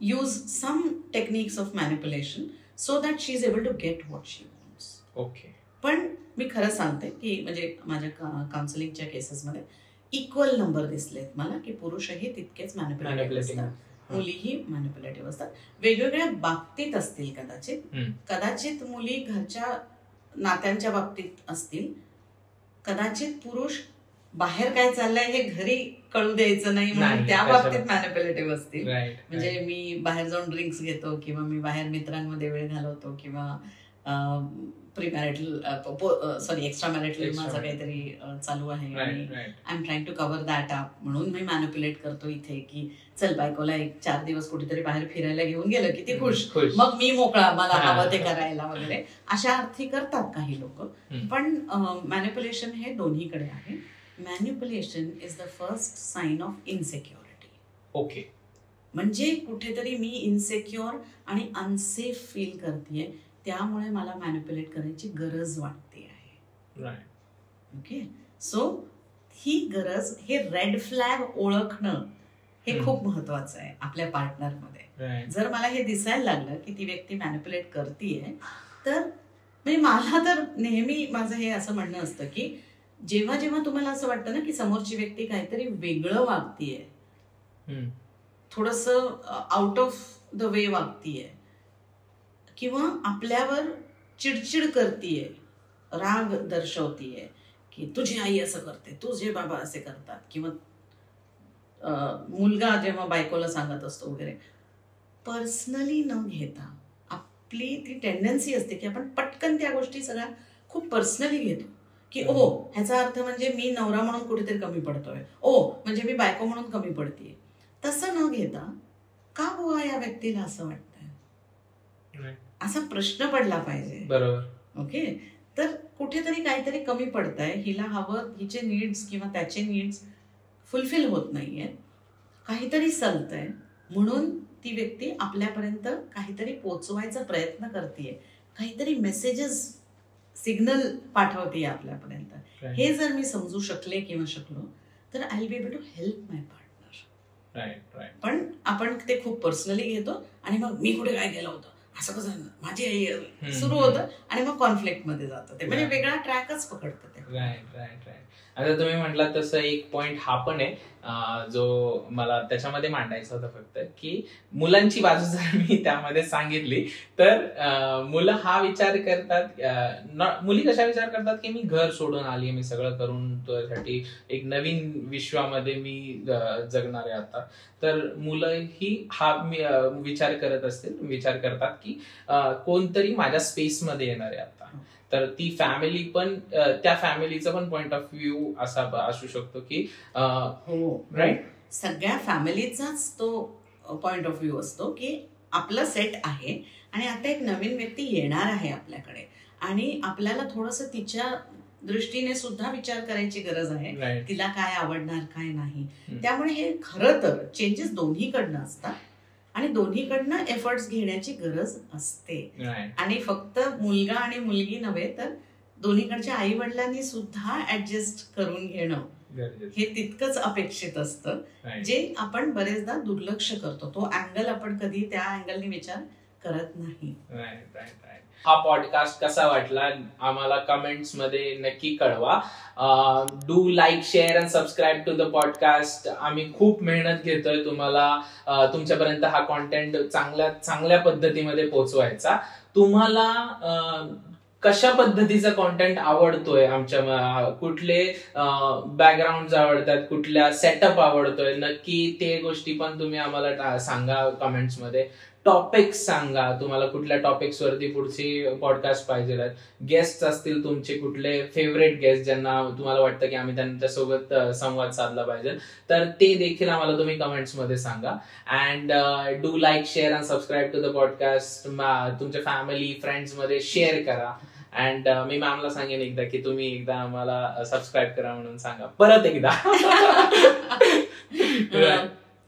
use some techniques of manipulation so that she is able to get what she wants. Okay. पण मी खरं सांगते की म्हणजे माझ्या काउन्सिलिंगच्या केसेसमध्ये इक्वल नंबर दिसलेत मला की पुरुषही तितकेच मॅनिप्युलेटिव्ह असतात, मुलीही मॅनिप्युलेटिव्ह असतात. वेगवेगळ्या बाबतीत असतील कदाचित मुली घरच्या नात्यांच्या बाबतीत असतील, कदाचित पुरुष बाहेर काय चाललंय हे घरी कळू द्यायचं नाही म्हणून त्या बाबतीत मॅनिप्युलेटिव्ह असतील. म्हणजे मी बाहेर जाऊन ड्रिंक्स घेतो, किंवा मी बाहेर मित्रांमध्ये वेळ घालवतो, किंवा एक्स्ट्रा मॅरिटल माझं काहीतरी चालू आहे आणि I am trying to cover that up, म्हणून मी मॅनिप्युलेट करतो इथे की चल बायकोला 1-4 दिवस कुठेतरी बाहेर फिरायला घेऊन गेलं की ती खुश, मग मी मोकळा, मला हवं ते करायला वगैरे, अशा अर्थी करतात काही लोक. पण मॅनिप्युलेशन हे दोन्हीकडे आहे. Manipulation is the first sign of insecurity. Okay. म्हणजे कुठेतरी मी इनसेक्युअर आणि अनसेफ फील करतेय, त्यामुळे मला मॅनिप्युलेट करायची गरज वाटते आहे. ओके. सो ही गरज, हे रेड फ्लॅग ओळखणं हे खूप महत्वाचं आहे आपल्या पार्टनरमध्ये. जर मला हे दिसायला लागलं की ती व्यक्ती मॅनिप्युलेट करतीये, तर म्हणजे मला तर नेहमी माझं हे असं म्हणणं असतं की जेव्हा जेव्हा तुम्हाला असं वाटतं ना की समोरची व्यक्ती काहीतरी वेगळं वागतीये, थोडंसं आउट ऑफ द वे वागतीये, किंवा आपल्यावर चिडचिड करतीये, राग दर्शवतीये की तुझी आई असं करते, तुझे बाबा असे करतात, किंवा मुलगा जेव्हा बायकोला सांगत असतो वगैरे, पर्सनली न घेता, आपली ती टेंडन्सी असते की आपण पटकन त्या गोष्टी सगळ्या खूप पर्सनली घेतो. की ओ ह्याचा अर्थ म्हणजे मी नवरा म्हणून कुठेतरी कमी पडतोय, ओ म्हणजे मी बायको म्हणून कमी पडतीये. तसं न घेता का बुवा या व्यक्तीला असं वाटतंय, असा प्रश्न पडला पाहिजे. बरोबर. ओके. तर कुठेतरी काहीतरी कमी पडतंय, हिला हवं, हिचे नीड्स किंवा त्याचे नीड्स फुलफिल होत नाहीये, काहीतरी चालतंय, म्हणून ती व्यक्ती आपल्यापर्यंत काहीतरी पोचवायचा प्रयत्न करतेय, काहीतरी मेसेजेस सिग्नल पाठवते आपल्यापर्यंत. हे जर मी समजू शकले किंवा शकलो तर I will be able to help my partner. पण आपण ते खूप पर्सनली घेतो आणि मग मी कुठे काय केलं होतं, असं कसं, माझी आई सुरू होतं आणि मग कॉन्फ्लिक्ट मध्ये जातं ते, म्हणजे वेगळा ट्रॅकच पकडतं ते. राईट. आता तुम्ही म्हटलं तसं एक पॉइंट हा पण आहे जो मला त्याच्यामध्ये मांडायचा होता, फक्त की मुलांची बाजू जर मी त्यामध्ये सांगितली तर मुलं हा विचार करतात, मुली कशा विचार करतात की मी घर सोडून आली, मी सगळं करून तुझ्यासाठी एक नवीन विश्वामध्ये मी जगणार आहे आता. तर मुलं ही हा विचार करतात की कोणतरी माझ्या स्पेसमध्ये येणार आहे आता. तर ती फॅमिली पण, त्या फॅमिलीचा पण पॉइंट ऑफ व्ह्यू असा असू शकतो की राईट, सगळ्या फॅमिलीचाच तो पॉइंट ऑफ व्ह्यू असतो की आपलं सेट आहे आणि आता एक नवीन व्यक्ती येणार आहे आपल्याकडे आणि आपल्याला थोडंसं तिच्या दृष्टीने सुद्धा विचार करायची गरज आहे, तिला काय आवडणार काय नाही. त्यामुळे हे खरं तर चेंजेस दोन्हीकडनं असतात आणि दोन्हीकडनं एफर्ट्स घेण्याची गरज असते. आणि फक्त मुलगा आणि मुलगी नव्हे तर दोन्हीकडच्या आई वडिलांनी सुद्धा ऍडजस्ट करून घेणं हे तितकंच अपेक्षित असतं, जे आपण बरेचदा दुर्लक्ष करतो. तो अँगल आपण कधी त्या अँगलने विचार करत नाही. हा पॉडकास्ट कसा वाटला आम्हाला कमेंट्स मध्ये नक्की कळवा. Do like, share and subscribe to the podcast. आम्ही खूप मेहनत घेतोय तुम्हाला तुमच्यापर्यंत हा कॉन्टेंट चांगल्या पद्धतीमध्ये पोहोचवायचा. तुम्हाला कशा पद्धतीचा कॉन्टेंट आवडतोय, आमच्या कुठले बॅकग्राऊंड आवडतात, कुठल्या सेटअप आवडतोय, नक्की ते गोष्टी पण तुम्ही आम्हाला सांगा कमेंट्स मध्ये. टॉपिक्स सांगा, तुम्हाला कुठल्या टॉपिक्स वरती पुढची पॉडकास्ट पाहिजे, गेस्ट असतील तुमचे कुठले फेवरेट गेस्ट ज्यांना तुम्हाला वाटतं की आम्ही त्यांच्यासोबत संवाद साधला पाहिजे, तर ते देखील आम्हाला तुम्ही कमेंट्स मध्ये सांगा. And do like, share and subscribe to the podcast. तुमच्या फॅमिली फ्रेंड्स मध्ये शेअर करा. अँड मी मॅमला सांगेन एकदा की तुम्ही एकदा आम्हाला सबस्क्राईब करा म्हणून सांगा परत एकदा.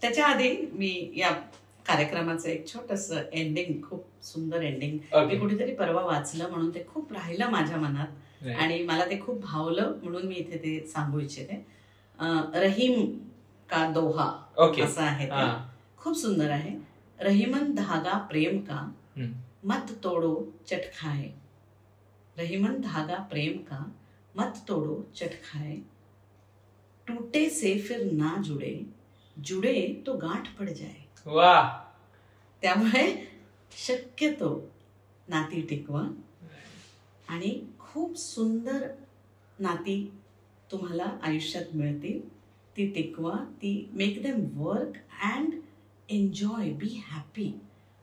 त्याच्या आधी मी या कार्यक्रमाचं एक छोटस एंडिंग, खूप सुंदर एंडिंग मी कुठेतरी परवा वाचलं म्हणून ते खूप राहिलं माझ्या मनात आणि मला ते खूप भावलं म्हणून मी इथे ते सांगू इच्छिते. रहीम का दोहा असं आहे ते, खूप सुंदर आहे. रहीमन धागा प्रेम का मत तोडो चटखाए, रहीमन धागा प्रेम का मत तोडो चटखाए, टूटे से फिर ना जुड़े, जुड़े तो गांठ पड़ जाए. वा. त्यामुळे शक्यतो नाती टिकवा आणि खूप सुंदर नाती तुम्हाला आयुष्यात मिळतील. ती टिकवा, ती make them work and enjoy, be happy.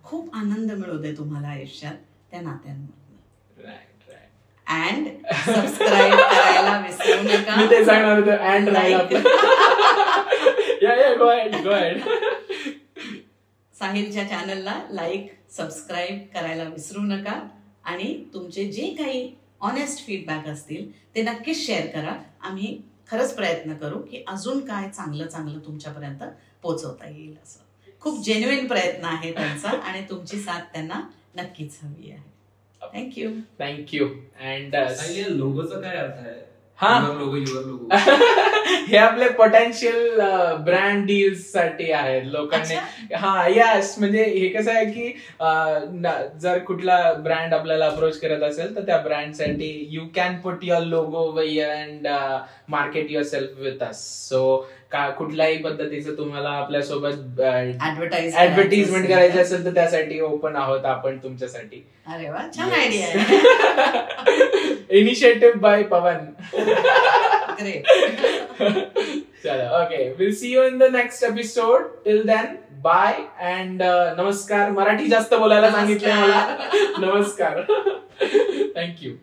खूप आनंद मिळू दे तुम्हाला आयुष्यात त्या नात्यांमधून. अँड सबस्क्राईब करायला विसरू नका. मी ते सांगणार होतो, अँड राहिला. Go ahead. साहिलच्या चॅनलला लाईक, सबस्क्राईब करायला विसरू नका आणि तुमचे जे काही ऑनेस्ट फीडबॅक असतील ते नक्कीच शेअर करा. आम्ही खरंच प्रयत्न करू की अजून काय चांगलं तुमच्यापर्यंत पोहोचवता येईल. असं खूप जेन्युइन प्रयत्न आहे त्यांचा आणि तुमची साथ त्यांना नक्कीच हवी आहे. थँक्यू. अँड लोगोचा काय अर्थ आहे? हे आपले पोटेन्शियल ब्रँड डील्स साठी आहेत लोकांनी. हा यस, म्हणजे हे कसं आहे की जर कुठला ब्रँड आपल्याला अप्रोच करत असेल तर त्या ब्रँड साठी you can put your logo and market your self with us. So कुठल्याही पद्धतीचं तुम्हाला आपल्यासोबत ऍडव्हर्टाइजमेंट करायची असेल तर त्यासाठी ओपन आहोत आपण तुमच्यासाठी. अरे वा, छान आयडिया आहे. Initiative by Pavan. ग्रेट. चलो, okay, will see you in the next episode. Till then bye and नमस्कार. मराठी जास्त बोलायला सांगितलंय मला. नमस्कार. थँक्यू.